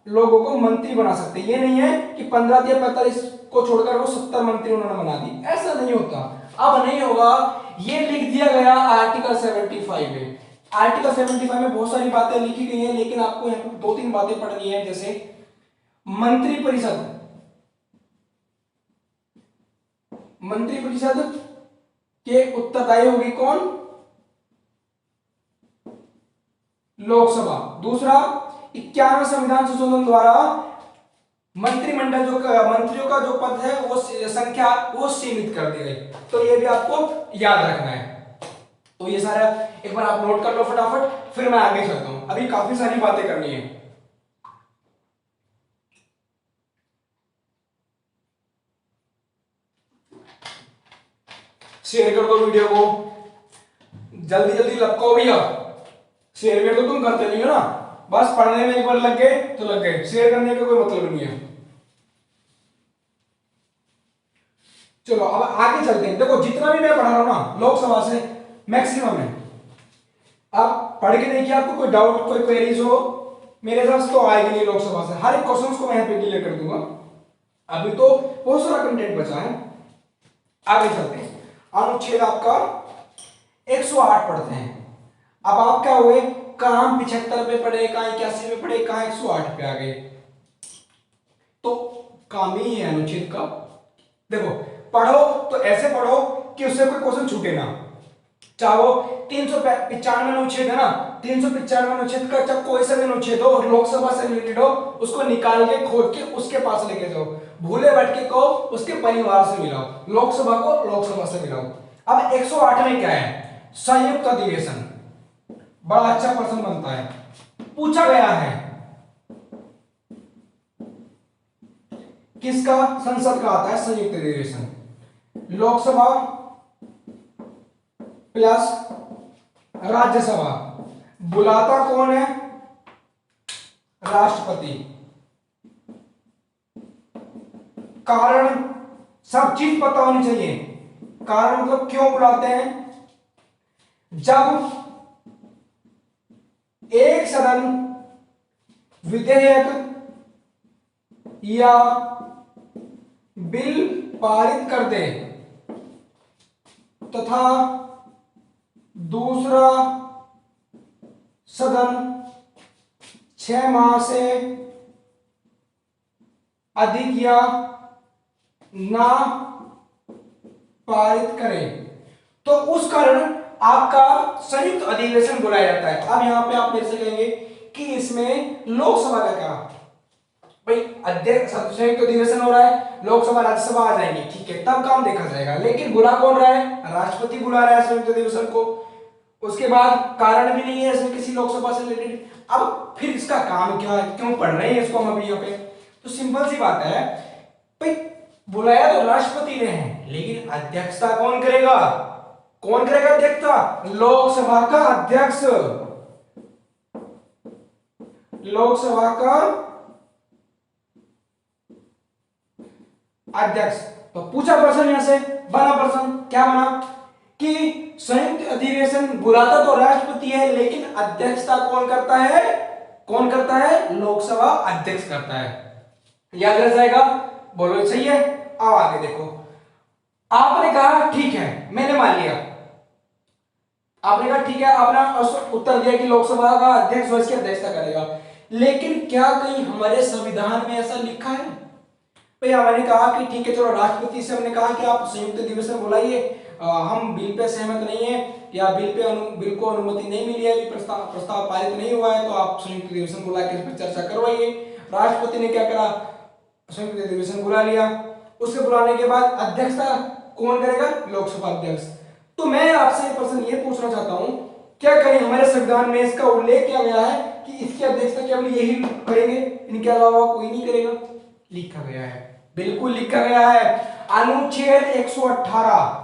लोगों को मंत्री बना सकते हैं। ये नहीं है कि 15 या 45 को छोड़कर वो 70 मंत्री उन्होंने बना दी, ऐसा नहीं होता, अब नहीं होगा। ये लिख दिया गया आर्टिकल 75 में। आर्टिकल 75 में बहुत सारी बातें लिखी गई हैं, लेकिन आपको यहाँ पर 2-3 बातें पढ़नी है, जैसे मंत्री परिषद के उत्तरदायी होगी कौन, लोकसभा। दूसरा, 51वें संविधान संशोधन द्वारा मंत्रिमंडल जो मंत्रियों का जो पद है वो संख्या वो सीमित कर दी गई, तो ये भी आपको याद रखना है। तो ये सारा एक बार आप नोट कर लो फटाफट, फिर मैं आगे चलता हूं, अभी काफी सारी बातें करनी है। शेयर कर दो वीडियो को, जल्दी जल्दी लपको भैया, शेयर तो तुम करते नहीं हो ना, बस पढ़ने में एक बार लग गए तो लग गए, शेयर करने का कोई मतलब नहीं है। चलो अब आगे चलते हैं। देखो जितना भी मैं पढ़ा रहा हूं ना लोकसभा से मैक्सिमम है, आप पढ़ के देखिए, आपको कोई डाउट कोई क्वेरीज हो मेरे तरफ तो आएगी नहीं लोकसभा से, हर एक क्वेश्चन को मैं यहाँ पे क्लियर कर दूंगा। अभी तो बहुत सारा कंटेंट बचा है, आगे चलते हैं। अनुच्छेद आपका 108 पढ़ते हैं। अब आप क्या हुए, कहां 75 पे पढ़े, कहां 81 पे पढ़े, कहां 108 पे आ गए, तो काम ही है अनुच्छेद का। देखो पढ़ो तो ऐसे पढ़ो कि उससे कोई क्वेश्चन छूटे ना, चाहो 395 अनुच्छेद है ना, 395 अनुच्छेद का चाहे कोई सा भी अनुच्छेद हो लोकसभा से रिलेटेड हो, उसको निकाल के खोज के उसके पास लेके जाओ, भूले भटके को उसके परिवार से मिलाओ, लोकसभा को लोकसभा से मिलाओ। अब 108 में क्या है, संयुक्त अधिवेशन, बड़ा अच्छा प्रश्न बनता है, पूछा गया है किसका, संसद का आता है संयुक्त अधिवेशन, लोकसभा प्लस राज्यसभा, बुलाता कौन है, राष्ट्रपति। कारण सब चीज पता होनी चाहिए, कारण मतलब क्यों बुलाते हैं, जब एक सदन विधेयक या बिल पारित कर दे तथा दूसरा सदन 6 माह से अधिक या ना पारित करें तो उस कारण आपका संयुक्त अधिवेशन बुलाया जाता है। अब यहां पे आप मेरे से कहेंगे कि इसमें लोकसभा का क्या, भाई अध्यक्ष संयुक्त अधिवेशन हो रहा है, लोकसभा राज्यसभा आ जाएंगे, ठीक है, तब काम देखा जाएगा। लेकिन बुला कौन रहा है? राष्ट्रपति बुला रहा है संयुक्त अधिवेशन को। उसके बाद कारण भी नहीं है इसमें किसी लोकसभा से रिलेटेड। अब फिर इसका काम क्या है, क्यों पढ़ रहे हैं इसको हम अभी यहाँ पे? तो सिंपल सी बात है भाई, बुलाया तो राष्ट्रपति ने है, लेकिन अध्यक्षता कौन करेगा? कौन करेगा अध्यक्षता? लोकसभा का अध्यक्ष, लोकसभा का अध्यक्ष। तो पूछा प्रश्न यहां से, बना प्रश्न, क्या बना कि संयुक्त अधिवेशन बुलाता तो राष्ट्रपति है, लेकिन अध्यक्षता कौन करता है? कौन करता है? लोकसभा अध्यक्ष करता है। याद रह जाएगा? बोलो सही है। अब आगे देखो, आपने कहा ठीक है, मैंने मान लिया, आपने कहा ठीक है, आपने उत्तर दिया कि लोकसभा का अध्यक्ष इसकी अध्यक्षता करेगा। लेकिन क्या कहीं हमारे संविधान में ऐसा लिखा है? भाई हमने कहा कि ठीक है चलो, राष्ट्रपति से हमने कहा कि आप संयुक्त अधिवेशन बुलाइए, हम बिल पे सहमत नहीं है या बिल को अनुमति नहीं मिली है, प्रस्ताव पारित नहीं हुआ है, तो आप संयुक्त अधिवेशन बुला के इस पर चर्चा करवाइए। राष्ट्रपति ने क्या करा? संयुक्त अधिवेशन बुला लिया। उसके बुलाने के बाद अध्यक्षता कौन करेगा? लोकसभा अध्यक्ष। तो मैं आपसे प्रश्न ये पूछना चाहता हूं, क्या कहीं हमारे संविधान में इसका उल्लेख किया गया है कि इसकी अध्यक्षता केवल यही करेंगे, इनके अलावा कोई नहीं करेगा? लिखा गया है, बिल्कुल लिखा गया है। अनुच्छेद 118,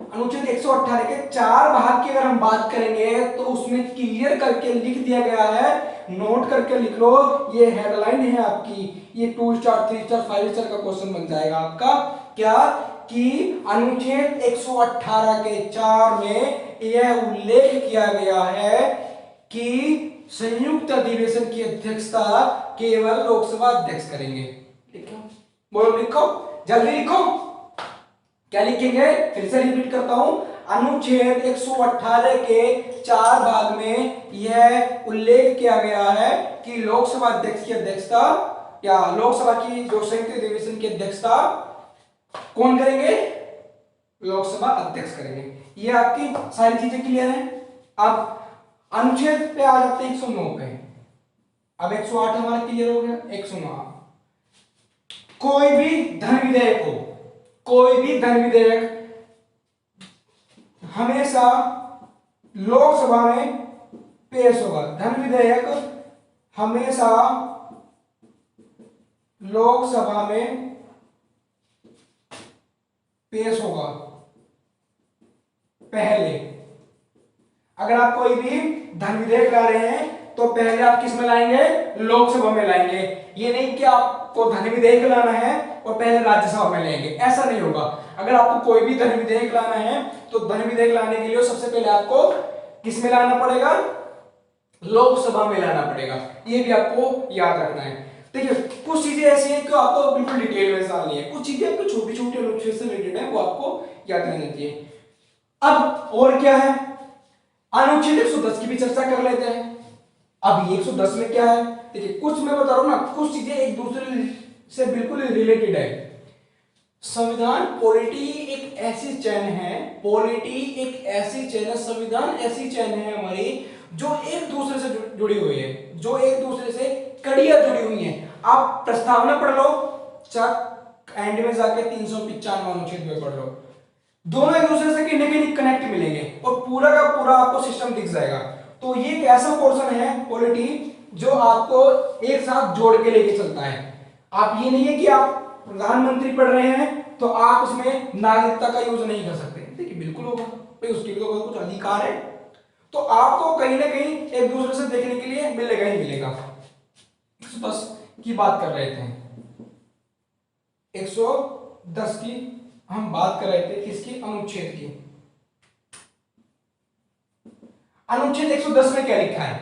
अनुच्छेद 118 के 4 भाग की अगर हम बात करेंगे तो उसमें क्लियर करके लिख दिया गया है, नोट करके लिख लो, ये हेडलाइन है आपकी, ये 2 स्टार 3 स्टार 5 स्टार का क्वेश्चन बन जाएगा आपका। क्या कि अनुच्छेद 118 के 4 में यह उल्लेख किया गया है कि संयुक्त अधिवेशन की अध्यक्षता केवल लोकसभा अध्यक्ष करेंगे। लिखो, बोलो, लिखो, जल्दी लिखो। क्या लिखेंगे? फिर से रिपीट करता हूं, अनुच्छेद 118 के 4 भाग में यह उल्लेख किया गया है कि लोकसभा अध्यक्ष की अध्यक्षता या लोकसभा की जो संयुक्त अधिवेशन की अध्यक्षता कौन करेंगे? लोकसभा अध्यक्ष करेंगे। ये आपकी सारी चीजें क्लियर हैं। अब अनुच्छेद पे आ जाते हैं 109 पे। अब 108 हमारा क्लियर हो गया। 109, कोई भी धन विधेयक हो, कोई भी धन विधेयक हमेशा लोकसभा में पेश होगा। धन विधेयक हमेशा लोकसभा में पेश होगा। पहले अगर आप कोई भी धन विधेयक ला रहे हैं तो पहले आप किस में लाएंगे? लोकसभा में लाएंगे। ये नहीं कि आपको धन विधेयक लाना है और पहले राज्यसभा में लाएंगे, ऐसा नहीं होगा। अगर आपको कोई भी धन विधेयक लाना है तो धन विधेयक लाने के लिए सबसे पहले आपको किस में लाना पड़ेगा? लोकसभा में लाना पड़ेगा। ये भी आपको याद रखना है। देखिए, कुछ चीजें ऐसी हैं कि आपको बिल्कुल डिटेल में जाननी है, कुछ चीजें आपको छोटी छोटी अनुच्छेद से रिलेटेड है, वो आपको याद रहनी चाहिए। अब और क्या है? अनुच्छेद 110 की भी चर्चा कर लेते हैं। अब 110 में क्या है? देखिए, कुछ मैं बता रहा हूं ना, कुछ चीजें एक दूसरे से बिल्कुल रिलेटेड है। संविधान पॉलिटी एक ऐसी चैन है, पॉलिटी एक ऐसी चैन है, संविधान ऐसी चैन है हमारी जो एक दूसरे से जुड़ी हुई है, जो एक दूसरे से कड़ियां जुड़ी हुई हैं। आप प्रस्तावना पढ़ लो, चक एंड में जाके 395 अनुच्छेद में पढ़ लो, दोनों एक दूसरे से कहीं ना कहीं कनेक्ट मिलेंगे और पूरा का पूरा आपको सिस्टम दिख जाएगा। तो ये एक ऐसा पोर्शन है पॉलिटी जो आपको एक साथ जोड़ के लेके चलता है। आप ये नहीं है कि आप प्रधानमंत्री पढ़ रहे हैं तो आप उसमें नागरिकता का यूज नहीं कर सकते। देखिए, बिल्कुल होगा भाई, उसके भी तो कुछ अधिकार है। तो आपको कहीं ना कहीं एक दूसरे से देखने के लिए मिलेगा ही मिलेगा। 110 की बात कर रहे थे, 110 की हम बात कर रहे थे, किसकी? अनुच्छेद की। अनुच्छेद 110 में क्या लिखा है,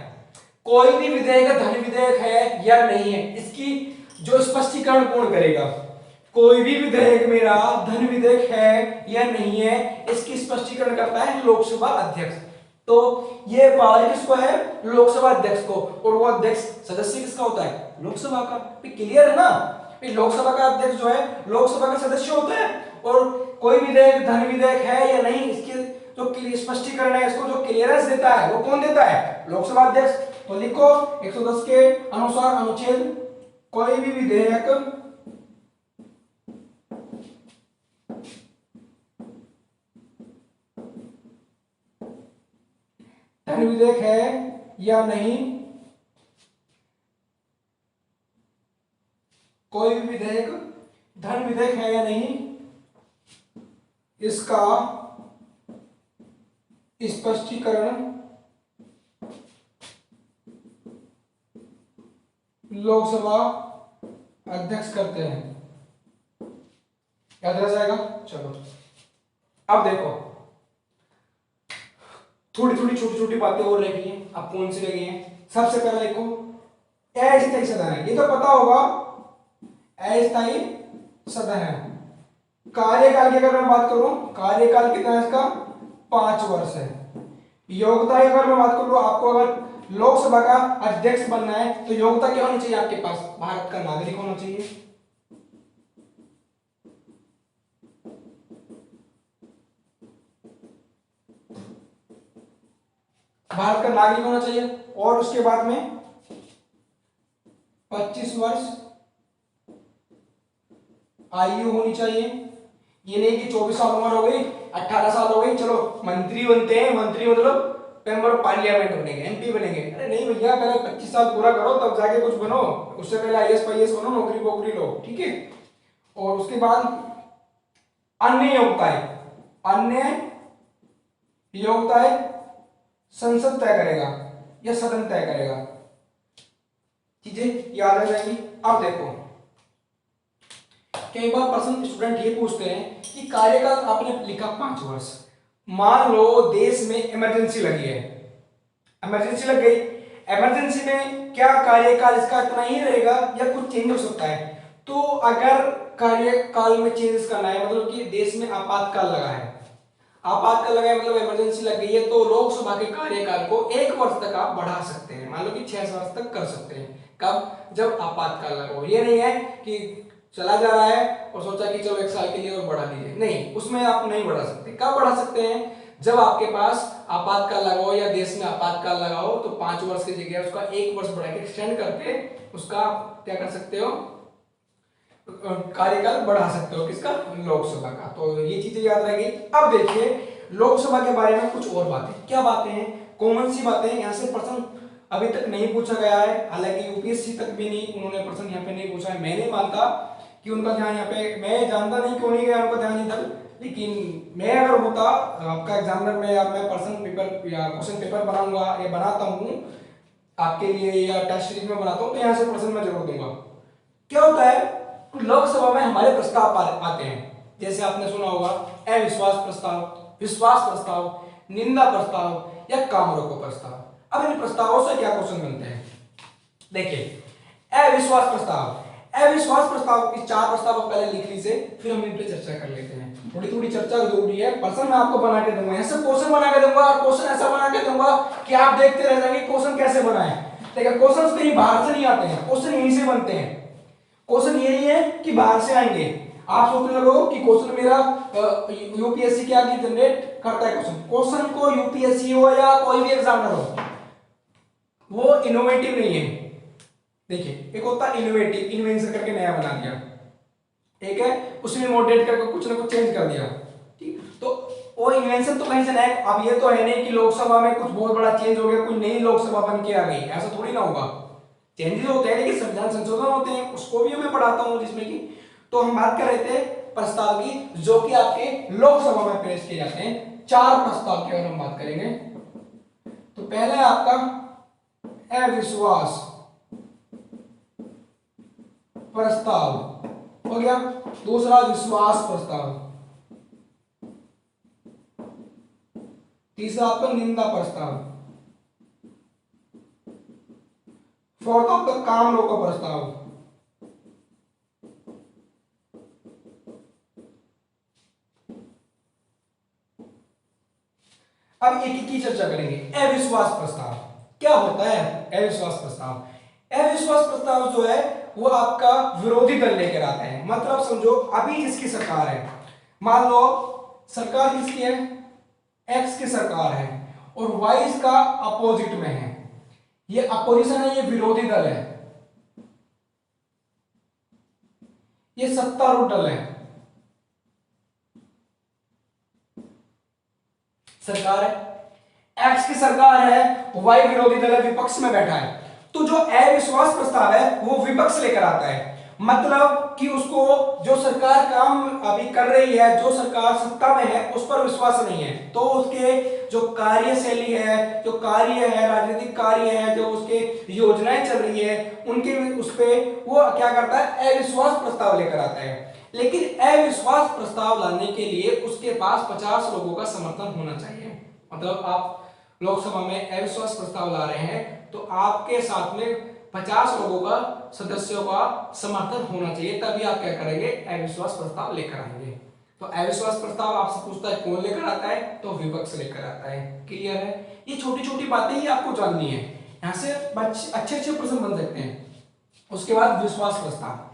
कोई भी विधेयक धन विधेयक है या नहीं है, इसकी जो स्पष्टीकरण कौन करेगा, कोई भी विधेयक मेरा धन विधेयक है या नहीं है इसकी स्पष्टीकरण करता है लोकसभा अध्यक्ष। तो ये पावर किसको है, लोकसभा अध्यक्ष को, और वो अध्यक्ष सदस्य किसका होता है, लोकसभा का। क्लियर है ना, लोकसभा का अध्यक्ष जो है लोकसभा का सदस्य होता है, और कोई विधेयक धन विधेयक है या नहीं इसके जो स्पष्टीकरण है, इसको जो क्लियरेंस देता है वो कौन देता है, लोकसभा अध्यक्ष। तो लिखो 110 के अनुसार अनुच्छेद, कोई भी विधेयक धन विधेयक है या नहीं, कोई भी विधेयक धन विधेयक है या नहीं इसका स्पष्टीकरण लोकसभा अध्यक्ष करते हैं। याद रह जाएगा। चलो अब देखो थोड़ी थोड़ी छोटी छोटी बातें और रह गई हैं। अब कौन सी रह गई हैं, सबसे पहले देखो अस्थायी सदन है, ये तो पता होगा अस्थायी सदन है। कार्यकाल की अगर मैं बात करूं, कार्यकाल कितना है इसका, 5 वर्ष है। योग्यता की अगर मैं बात करूं, आपको अगर लोकसभा का अध्यक्ष बनना है तो योग्यता क्या होनी चाहिए आपके पास, भारत का नागरिक होना चाहिए। भारत का नागरिक होना चाहिए, और उसके बाद में 25 वर्ष आयु होनी चाहिए। ये नहीं कि 24 साल उम्र हो गई, 18 साल हो गई, चलो मंत्री बनते हैं, मंत्री मतलब मेंबर ऑफ पार्लियामेंट बनेंगे, एमपी बनेंगे। अरे नहीं भैया, पहले 25 साल पूरा करो तब जाके कुछ बनो, उससे पहले आईएएस पाईएएस बनो, नौकरी वोकरी लो, ठीक है। और उसके बाद अन्य योग्यताएं, अन्य योग्यताएं संसद तय करेगा या सदन तय करेगा, चीजें याद आ जाएंगी। अब देखो कई बार प्रश्न स्टूडेंट ये पूछते हैं कि कार्यकाल आपने लिखा 5 वर्ष, मान लो देश में इमरजेंसी लगी है, इमरजेंसी लग गई, इमरजेंसी में क्या कार्यकाल इसका इतना ही रहेगा या कुछ चेंज हो सकता है। तो अगर कार्यकाल में चेंजेस करना है, मतलब कि देश में आपातकाल लगा है, आपातकाल लगा है मतलब इमरजेंसी लग गई है, तो लोकसभा के कार्यकाल को 1 वर्ष तक आप बढ़ा सकते हैं, मान लो कि 6 वर्ष तक कर सकते हैं। कब, जब आपातकाल लगा हो। ये नहीं है कि चला जा रहा है और सोचा कि चलो 1 साल के लिए और बढ़ा दीजिए, नहीं, उसमें आप नहीं बढ़ा सकते। कब बढ़ा सकते हैं, जब आपके पास आपातकाल लगा हो या देश में आपातकाल लगा हो, तो 5 वर्ष की जगह उसका 1 वर्ष बढ़ा के एक्सटेंड करके उसका क्या कर सकते हो, कार्यकाल बढ़ा सकते हो, किसका, लोकसभा का। तो ये चीजें याद रहेगी। अब देखिए लोकसभा के बारे में कुछ और बातें, क्या बातें हैं, कॉमन सी बातें, यहाँ से प्रश्न अभी तक नहीं पूछा गया है, हालांकि यूपीएससी तक भी नहीं, उन्होंने प्रश्न यहाँ पे नहीं पूछा है। मैं नहीं मानता कि उनका ध्यान यहाँ पे, मैं जानता नहीं क्यों नहीं गया उनका ध्यान इधर, लेकिन मैं अगर होता आपका एग्जामिनर में, या मैं पर्सन पेपर या क्वेश्चन पेपर बनाऊंगा या बनाता हूँ आपके लिए, या टेस्ट सीरीज में बनाता हूँ, तो यहाँ से प्रश्न मैं जरूर दूंगा। क्या होता है, लोकसभा में हमारे प्रस्ताव आते हैं, जैसे आपने सुना होगा अविश्वास प्रस्ताव, विश्वास प्रस्ताव, निंदा प्रस्ताव या काम रोको प्रस्ताव। अब इन प्रस्तावों से क्या क्वेश्चन बनते हैं, देखिए अविश्वास प्रस्ताव, अविश्वास प्रस्ताव, इस 4 प्रस्ताव को पहले लिख लीजिए, फिर हम इन पे चर्चा कर लेते हैं। थोड़ी थोड़ी चर्चा जरूरी है, प्रश्न मैं आपको बना के दूंगा, ऐसे क्वेश्चन बना के दूंगा, और क्वेश्चन ऐसा बना के दूंगा कि आप देखते रह जाएंगे क्वेश्चन कैसे बनाए। देखिए क्वेश्चन कहीं बाहर से नहीं आते हैं, क्वेश्चन यहीं से बनते हैं। क्वेश्चन ये नहीं है कि बाहर से आएंगे, आप सोचने लगो कि क्वेश्चन मेरा यूपीएससी क्या की जनरेट करता है। क्वेश्चन को यूपीएससी हो या कोई भी एग्जामिनर हो, वो इनोवेटिव नहीं है। देखिए एक होता है इनोवेटिव, इन्वेंशन करके नया बना दिया, एक है उसमें मॉडरेट करके कुछ ना कुछ चेंज कर दिया, ठीक। तो वो इन्वेंशन तो कहीं से नया, अब ये तो है नहीं कि लोकसभा में कुछ बहुत बड़ा चेंज हो गया, कोई नई लोकसभा बन के आ गई, ऐसा थोड़ी ना होगा। चेंजेस होते हैं लेकिन संविधान संशोधन होते हैं, उसको भी मैं पढ़ाता हूं जिसमें कि, तो हम बात कर रहे थे प्रस्ताव की, जो कि आपके लोकसभा में पेश किए जाते हैं। 4 प्रस्ताव की अगर हम बात करेंगे तो पहला है आपका अविश्वास प्रस्ताव हो गया, दूसरा विश्वास प्रस्ताव, तीसरा आपका निंदा प्रस्ताव, फोर्थ ऑफ द काम रोको प्रस्ताव। अब एक एक की चर्चा करेंगे। अविश्वास प्रस्ताव क्या होता है? अविश्वास प्रस्ताव, अविश्वास प्रस्ताव जो है वो आपका विरोधी दल लेकर आता है। मतलब समझो अभी जिसकी सरकार है, मान लो सरकार किसकी है, एक्स की सरकार है और वाई इसका अपोजिट में है, ये अपोजिशन है, ये विरोधी दल है, ये सत्तारूढ़ दल है। सरकार है, एक्स की सरकार है, वाई विरोधी दल है, विपक्ष में बैठा है। तो जो अविश्वास प्रस्ताव है वो विपक्ष लेकर आता है। मतलब कि उसको जो सरकार काम अभी कर रही है, जो सरकार सत्ता में है, उस पर विश्वास नहीं है, तो उसके जो कार्यशैली है, जो कार्य है, राजनीतिक कार्य है, जो उसके योजनाएं चल रही है, उनके उस पे वो क्या करता है, अविश्वास प्रस्ताव लेकर आता है। लेकिन अविश्वास प्रस्ताव लाने के लिए उसके पास 50 लोगों का समर्थन होना चाहिए। मतलब आप लोकसभा में अविश्वास प्रस्ताव ला रहे हैं तो आपके साथ में 50 लोगों का, सदस्यों का समर्थन होना चाहिए, तभी आप क्या करेंगे, अविश्वास प्रस्ताव लेकर आएंगे। तो अविश्वास प्रस्ताव आपसे पूछता है कौन लेकर आता है, तो विपक्ष लेकर आता है। क्लियर है? ये छोटी छोटी बातें ही आपको जाननी है, यहां से अच्छे अच्छे प्रश्न बन सकते हैं। उसके बाद विश्वास प्रस्ताव।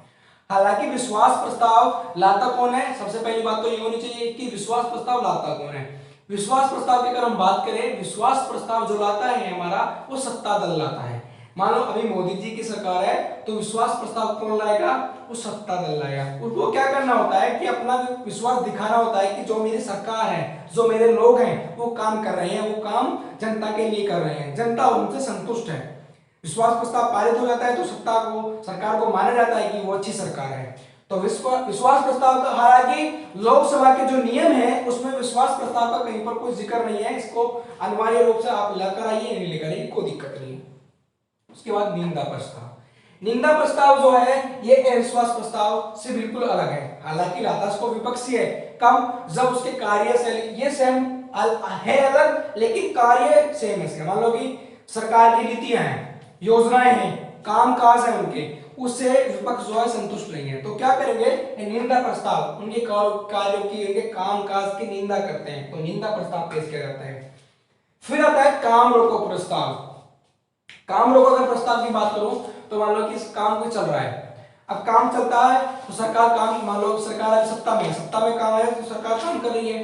हालांकि विश्वास प्रस्ताव लाता कौन है, सबसे पहली बात तो ये होनी चाहिए कि विश्वास प्रस्ताव लाता कौन है। विश्वास प्रस्ताव की अगर हम बात करें, विश्वास प्रस्ताव जो लाता है हमारा, वो सत्ता दल लाता है। मान लो अभी मोदी जी की सरकार है तो विश्वास प्रस्ताव कौन लाएगा, वो सत्ता दल लाएगा। उसको क्या करना होता है कि अपना विश्वास दिखाना होता है कि जो मेरी सरकार है, जो मेरे लोग हैं, वो काम कर रहे हैं, वो काम जनता के लिए कर रहे हैं, जनता उनसे संतुष्ट है। विश्वास प्रस्ताव पारित हो जाता है तो सत्ता को, सरकार को माना जाता है कि वो अच्छी सरकार है। तो विश्वास प्रस्ताव का, हालांकि लोकसभा के जो नियम है उसमें विश्वास प्रस्ताव का कहीं पर कोई जिक्र नहीं है, इसको अनिवार्य रूप से आप लेकर आइए, नहीं लेकर आइए, कोई दिक्कत नहीं है। उसके बाद निंदा प्रस्ताव। निंदा प्रस्ताव जो है ये अविश्वास प्रस्ताव से बिल्कुल अलग है। हालांकि लाता उसको विपक्षी है, कब, जब उसके कार्य से ये सेम है अलग, लेकिन कार्य सेम है। मान लो कि सरकार की नीतियां हैं, योजनाएं हैं, कामकाज है उनके, उससे विपक्ष जो है संतुष्ट नहीं है, तो क्या करेंगे, निंदा प्रस्ताव, उनके कार्यों की, उनके कामकाज की निंदा करते हैं, तो निंदा प्रस्ताव पेश किया जाता है। फिर आता है काम रोको प्रस्ताव। काम रोको अगर प्रस्ताव की बात करूं तो मान लो कि इस काम को चल रहा है, अब काम चलता है तो सरकार काम, मान लो सरकार अभी सत्ता में है, सत्ता में काम है तो सरकार काम कर रही है।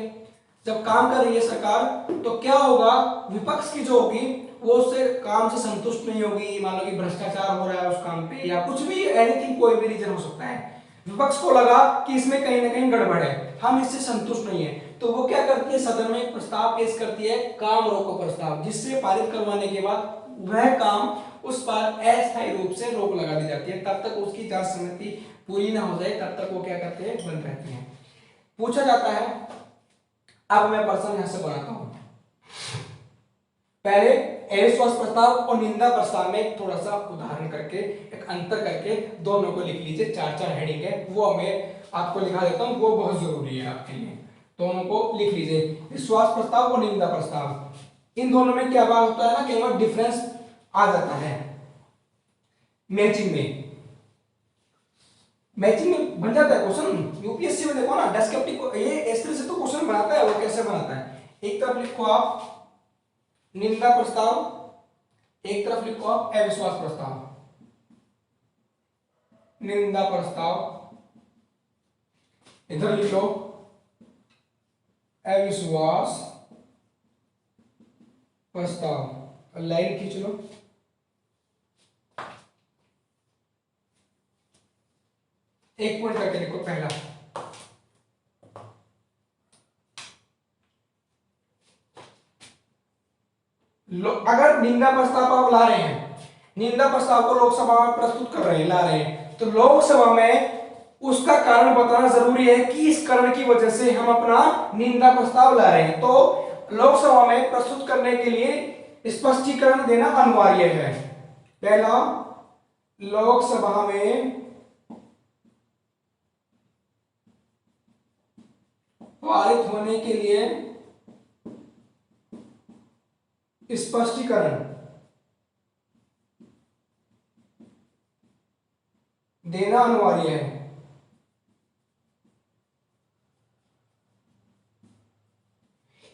जब काम कर रही है सरकार तो क्या होगा, विपक्ष की जो होगी वो उससे काम से संतुष्ट नहीं होगी। मान लो कि भ्रष्टाचार हो रहा है उस काम पे या कुछ भी, एनीथिंग, कोई भी रीजन हो सकता है। विपक्ष को लगा कि इसमें कहीं ना कहीं गड़बड़ है, हम इससे संतुष्ट नहीं है, तो वो क्या करती है, सदन में एक प्रस्ताव पेश करती है, काम रोको प्रस्ताव, जिससे पारित करवाने के बाद वह काम, उस पर अस्थायी रूप से रोक लगा दी जाती है। तब तक उसकी जांच समिति पूरी ना हो जाए तब तक वो क्या करते हैं, बंद रहती है। पूछा जाता है, अब मैं प्रश्न यहां से बनाता हूं। पहले अविश्वास प्रस्ताव और निंदा प्रस्ताव में थोड़ा सा उदाहरण करके, एक अंतर करके दोनों को लिख लीजिए। 4-4 हेडिंग है, वो मैं आपको लिखा देता हूं, वो बहुत जरूरी है आपके लिए। दोनों को लिख लीजिए, विश्वास प्रस्ताव और निंदा प्रस्ताव। इन दोनों में क्या बात होता है ना, कई बार डिफरेंस आ जाता है मैचिंग में, मैचिंग में बन जाता है क्वेश्चन। यूपीएससी में देखो ना, डेस्क्रिप्टिव ये इस तरह से तो क्वेश्चन बनाता है, वो कैसे बनाता है, एक तरफ लिखो आप निंदा प्रस्ताव, एक तरफ लिखो आप अविश्वास प्रस्ताव, निंदा प्रस्ताव, इधर लिख लो अविश्वास प्रस्ताव, लाइन खींच लो। एक पॉइंट करके लिखो पहला, अगर निंदा प्रस्ताव आप ला रहे हैं, निंदा प्रस्ताव को लोकसभा में प्रस्तुत कर रहे हैं, ला रहे हैं, तो लोकसभा में उसका कारण बताना जरूरी है कि इस कारण की वजह से हम अपना निंदा प्रस्ताव ला रहे हैं। तो लोकसभा में प्रस्तुत करने के लिए स्पष्टीकरण देना अनिवार्य है। पहला, लोकसभा में पारित होने के लिए स्पष्टीकरण देना अनिवार्य है।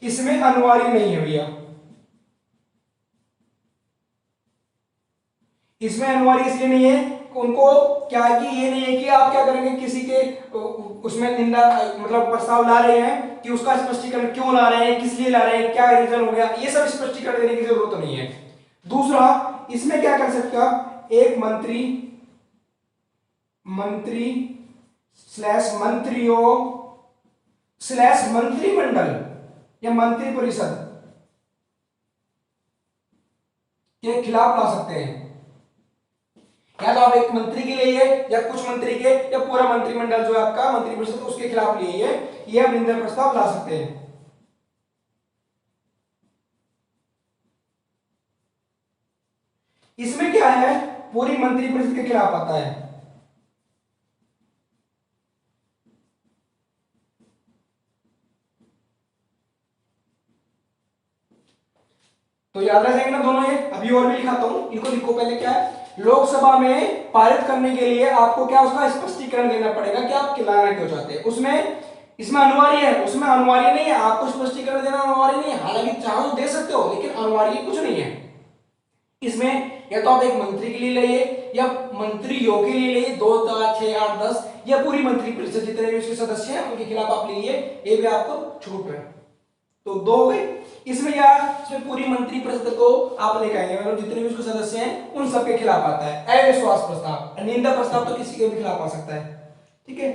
इसमें अनिवार्य नहीं है भैया, इसमें अनिवार्य इसलिए नहीं है, उनको क्या है कि ये नहीं है कि आप क्या करेंगे किसी के उसमें निंदा मतलब प्रस्ताव ला रहे हैं कि उसका स्पष्टीकरण क्यों ला रहे हैं, किस लिए ला रहे हैं, क्या रीजन हो गया, ये सब स्पष्टीकरण देने की जरूरत नहीं है। दूसरा, इसमें क्या कर सकता, एक मंत्री स्लैश मंत्रियों स्लैश मंत्रिमंडल या मंत्री परिषद के खिलाफ ला सकते हैं। या तो आप एक मंत्री के लिए या कुछ मंत्री के या पूरा मंत्रिमंडल जो है आपका मंत्री परिषद उसके खिलाफ लिए ये आप निंदा प्रस्ताव ला सकते हैं। इसमें क्या है, पूरी मंत्री परिषद के खिलाफ आता है। तो याद रह जाएंगे ना दोनों ये, अभी और भी लिखाता हूं, इनको लिखो पहले। क्या है, लोकसभा में पारित करने के लिए आपको क्या उसका स्पष्टीकरण देना पड़ेगा कि आप लाना क्यों चाहते हैं। उसमें इसमें अनिवार्य है, उसमें अनिवार्य नहीं है, आपको स्पष्टीकरण देना अनिवार्य नहीं है, हालांकि चाहो तो दे सकते हो लेकिन अनिवार्य कुछ नहीं है। इसमें या तो आप एक मंत्री के लिए लाइए या मंत्रियों के लिए लाइए, 2 4 6 8 10 या पूरी मंत्री परिषद जितने भी उसके सदस्य हैं उनके खिलाफ आप लीजिए, ये भी आपको छूट है। तो 2 हो गए। इसमें यार इसमें पूरी मंत्री परिषद को आप लेकर आएंगे, मतलब जितने भी उसके सदस्य हैं उन सबके खिलाफ आता है अविश्वास प्रस्ताव। निंदा प्रस्ताव तो किसी के भी खिलाफ आ सकता है, ठीक है।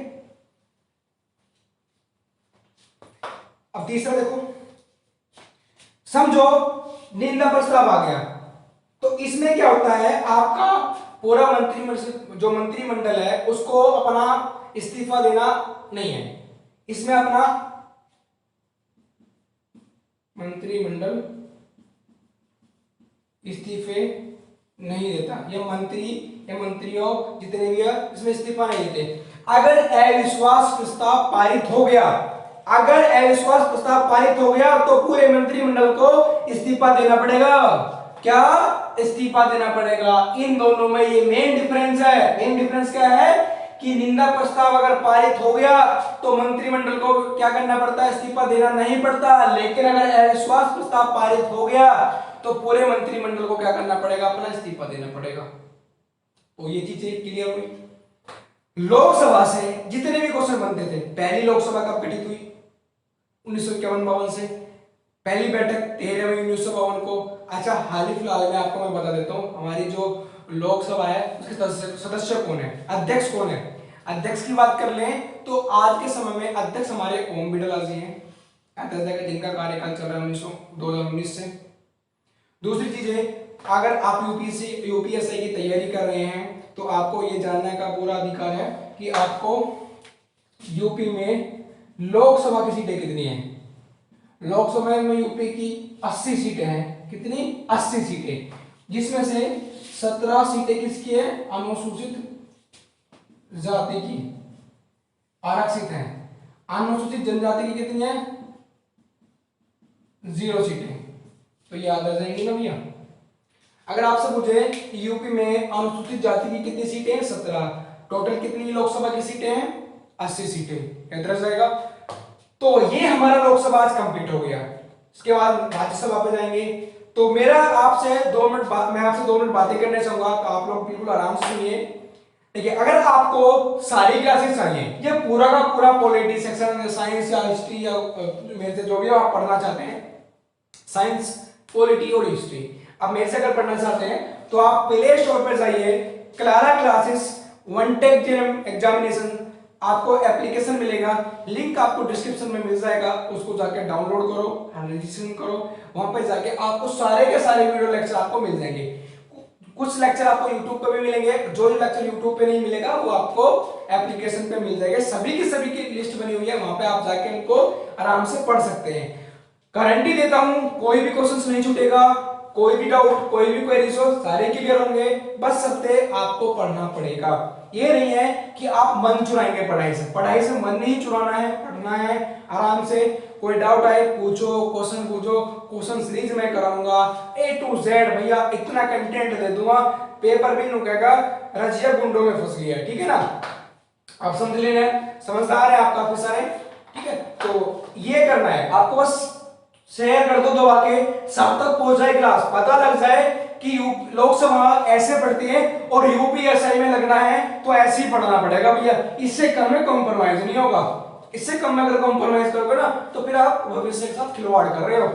अब तीसरा देखो, समझो निंदा प्रस्ताव आ गया, तो इसमें क्या होता है, आपका पूरा जो मंत्रिमंडल है उसको अपना इस्तीफा देना नहीं है। इसमें अपना मंत्रिमंडल इस्तीफे नहीं देता, या मंत्रियों जितने भी है इसमें इस्तीफा नहीं देते। अगर अविश्वास प्रस्ताव पारित हो गया, तो पूरे मंत्रिमंडल को इस्तीफा देना पड़ेगा। क्या इस्तीफा देना पड़ेगा। इन दोनों में ये मेन डिफरेंस है। मेन डिफरेंस क्या है कि निंदा प्रस्ताव अगर पारित हो गया तो मंत्रिमंडल को क्या करना पड़ता है, इस्तीफा देना नहीं पड़ता। लेकिन अगर अविश्वास प्रस्ताव पारित हो गया तो पूरे मंत्रिमंडल को क्या करना पड़ेगा, अपना इस्तीफा देना पड़ेगा। तो ये चीजें क्लियर हुई। लोकसभा से जितने भी क्वेश्चन बनते थे, पहली लोकसभा कब गठित हुई, 1951-52 से। पहली बैठक 13 मई 1952 को। अच्छा, हाल ही फिलहाल में आपको मैं बता देता हूँ, हमारी जो लोकसभा है उसके सदस्य कौन है, अध्यक्ष कौन है। अध्यक्ष की बात कर लें तो आज के समय में अध्यक्ष हमारे ओम बिड़ला जी हैं, जिनका कार्यकाल चल रहा है 2019 से। दूसरी चीज है, अगर आप यूपीएससी की तैयारी कर रहे हैं तो आपको ये जानने का पूरा अधिकार है कि आपको यूपी में लोकसभा की सीटें कितनी है। लोकसभा में यूपी की 80 सीटें हैं। कितनी? 80 सीटें, जिसमें से 17 सीटें किसकी है, अनुसूचित जाति की आरक्षित हैं। अनुसूचित जनजाति की कितनी है, 0 सीटें। तो याद रह जाएंगी ना भैया। अगर आपसे पूछे यूपी में अनुसूचित जाति की कितनी सीटें हैं, 17, टोटल कितनी लोकसभा की सीटें हैं, 80 सीटें। याद रह जाएगा। तो ये हमारा लोकसभा आज कंप्लीट हो गया। इसके बाद राज्यसभा पे जाएंगे। तो मेरा आपसे 2 मिनट मैं आपसे 2 मिनट बातें करना चाहूंगा, तो आप लोग बिल्कुल आराम से सुनिए। देखिए, अगर आपको सारी क्लासेस चाहिए, ये पूरा का पूरा पॉलिटी सेक्शन, साइंस या हिस्ट्री या मेरे से जो भी आप पढ़ना चाहते हैं, साइंस, पॉलिटी और हिस्ट्री, अब मेरे से अगर पढ़ना चाहते हैं तो आप प्ले स्टोर पर जाइए, Clara classes one take examination, आपको एप्लीकेशन मिलेगा, लिंक आपको डिस्क्रिप्शन में मिल जाएगा, उसको जाके डाउनलोड करो, रजिस्ट्रेशन करो। वहां पर जाके आपको सारे के सारे वीडियो लेक्चर आपको मिल जाएंगे। कुछ लेक्चर आपको YouTube पे भी मिलेंगे, जो लेक्चर YouTube पे नहीं मिलेगा वो आपको एप्लीकेशन पे मिल जाएगा। सभी की लिस्ट बनी हुई है, वहां पे आप जाके उनको आराम से पढ़ सकते हैं। गारंटी देता हूं कोई भी क्वेश्चन नहीं छूटेगा, कोई भी डाउट, कोई भी क्वेरीज हो, सारे क्लियर होंगे। बस सबसे आपको पढ़ना पड़ेगा। ये नहीं है कि आप मन चुराएंगे पढ़ाई से मन नहीं चुराना है, पढ़ना है आराम से। कोई डाउट आए पूछो, पूछो, क्वेश्चन सीरीज में कराऊंगा A to Z भैया, इतना कंटेंट दे दूंगा, पेपर भी नुकेगा रजिया गुंडों में फंस गया, ठीक है ना। आप समझ लेना, समझदार है आप काफी सारे, ठीक है। तो ये करना है आपको, बस शेयर कर दो दबा के, सब तक पहुंच जाए क्लास, पता लग जाए कि लोकसभा ऐसे पढ़ती है और यूपीएसआई में लगना है तो ऐसे ही पढ़ना पड़ेगा भैया। इससे कम में कॉम्प्रोमाइज नहीं होगा। इससे कम में अगर कॉम्प्रोमाइज करोगे ना तो फिर आप भविष्य के साथ खिलवाड़ कर रहे हो,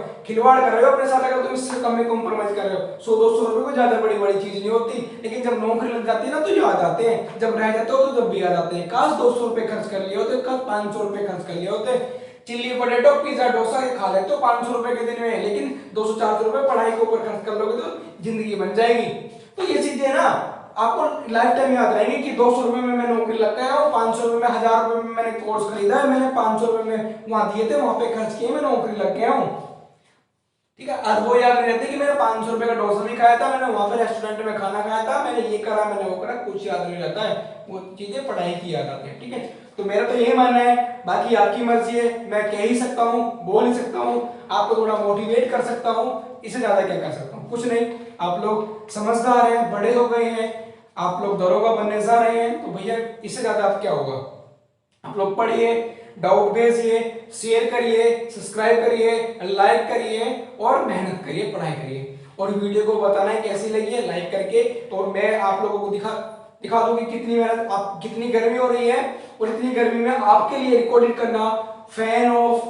अपने साथ। अगर तुम इससे कम में कॉम्प्रोमाइज कर रहे हो, 100-200 रुपए को ज्यादा बड़ी चीज नहीं होती, लेकिन जब नौकरी लग जाती है ना तो याद आते हैं, जब रह जाते हो तो जब भी याद आते हैं। काश 200 रुपए खर्च कर लिए होते, कल 500 रुपए खर्च कर लिए होते, चिल्ली पोटैटो पिज्जा डोसा खा ले तो 500 रुपए के दिन में, लेकिन 200-400 रुपए पढ़ाई के ऊपर खर्च कर लोगे तो जिंदगी बन जाएगी। तो ये चीजें ना आपको लाइफ टाइम याद रहेंगी कि 200 रुपए में मैं नौकरी लग गया हूँ, 500 रुपए में, 1000 रुपए में मैंने कोर्स खरीदा है, मैंने 500 रुपए में वहां दिए थे, वहां पे खर्च किए, मैं नौकरी लग गया हूँ, ठीक है। अब वो याद नहीं रहती कि मैंने 500 रुपए का डोसा भी खाया था, मैंने वहां पे रेस्टोरेंट में खाना खाया था, मैंने ये करा, मैंने वो करा, कुछ याद नहीं रहता है, वो चीजें पढ़ाई की याद आती है, ठीक है। तो मेरा तो यही मानना है, बाकी आपकी मर्जी है, मैं कह ही सकता हूँ, बोल ही सकता हूँ, आपको थोड़ा मोटिवेट कर सकता हूँ, इससे ज्यादा क्या कर सकता हूँ, कुछ नहीं। आप लोग समझदार हैं, बड़े हो गए हैं, आप लोग दरोगा बनने जा रहे हैं, तो भैया इससे ज्यादा आप क्या होगा। आप लोग पढ़िए, डाउट भेजिए, शेयर करिए, सब्सक्राइब करिए, लाइक करिए और मेहनत करिए, पढ़ाई करिए, और वीडियो को बताना है कैसी लगी है लाइक करके। तो मैं आप लोगों को दिखा दूं कि कितनी मेहनत, आप कितनी गर्मी हो रही है, और इतनी गर्मी में आपके लिए रिकॉर्डिंग करना, फैन ऑफ,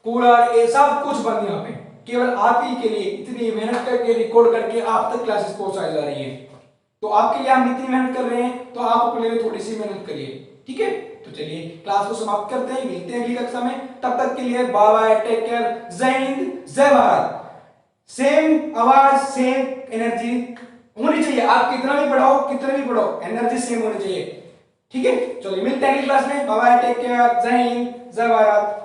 कूलर, ये सब कुछ बंद यहाँ पे केवल आप ही के लिए, इतनी मेहनत करके रिकॉर्ड करके आप तक क्लासेस पहुंचाई जा रही है। तो आपके लिए हम इतनी मेहनत कर रहे हैं, तो आप अपने लिए थोड़ी सी मेहनत करिए, ठीक है। तो चलिए क्लास को समाप्त करते हैं, मिलते हैं अगली कक्षा में, तब तक के लिए बाय बाय, टेक केयर, जय हिंद, जय भारत। सेम आवाज, सेम एनर्जी होनी चाहिए, आप कितना भी पढ़ाओ, एनर्जी सेम होनी चाहिए, ठीक है। चलिए मिलते हैं अगली क्लास में, बाय बाय, टेक केयर, जय हिंद, जय भारत।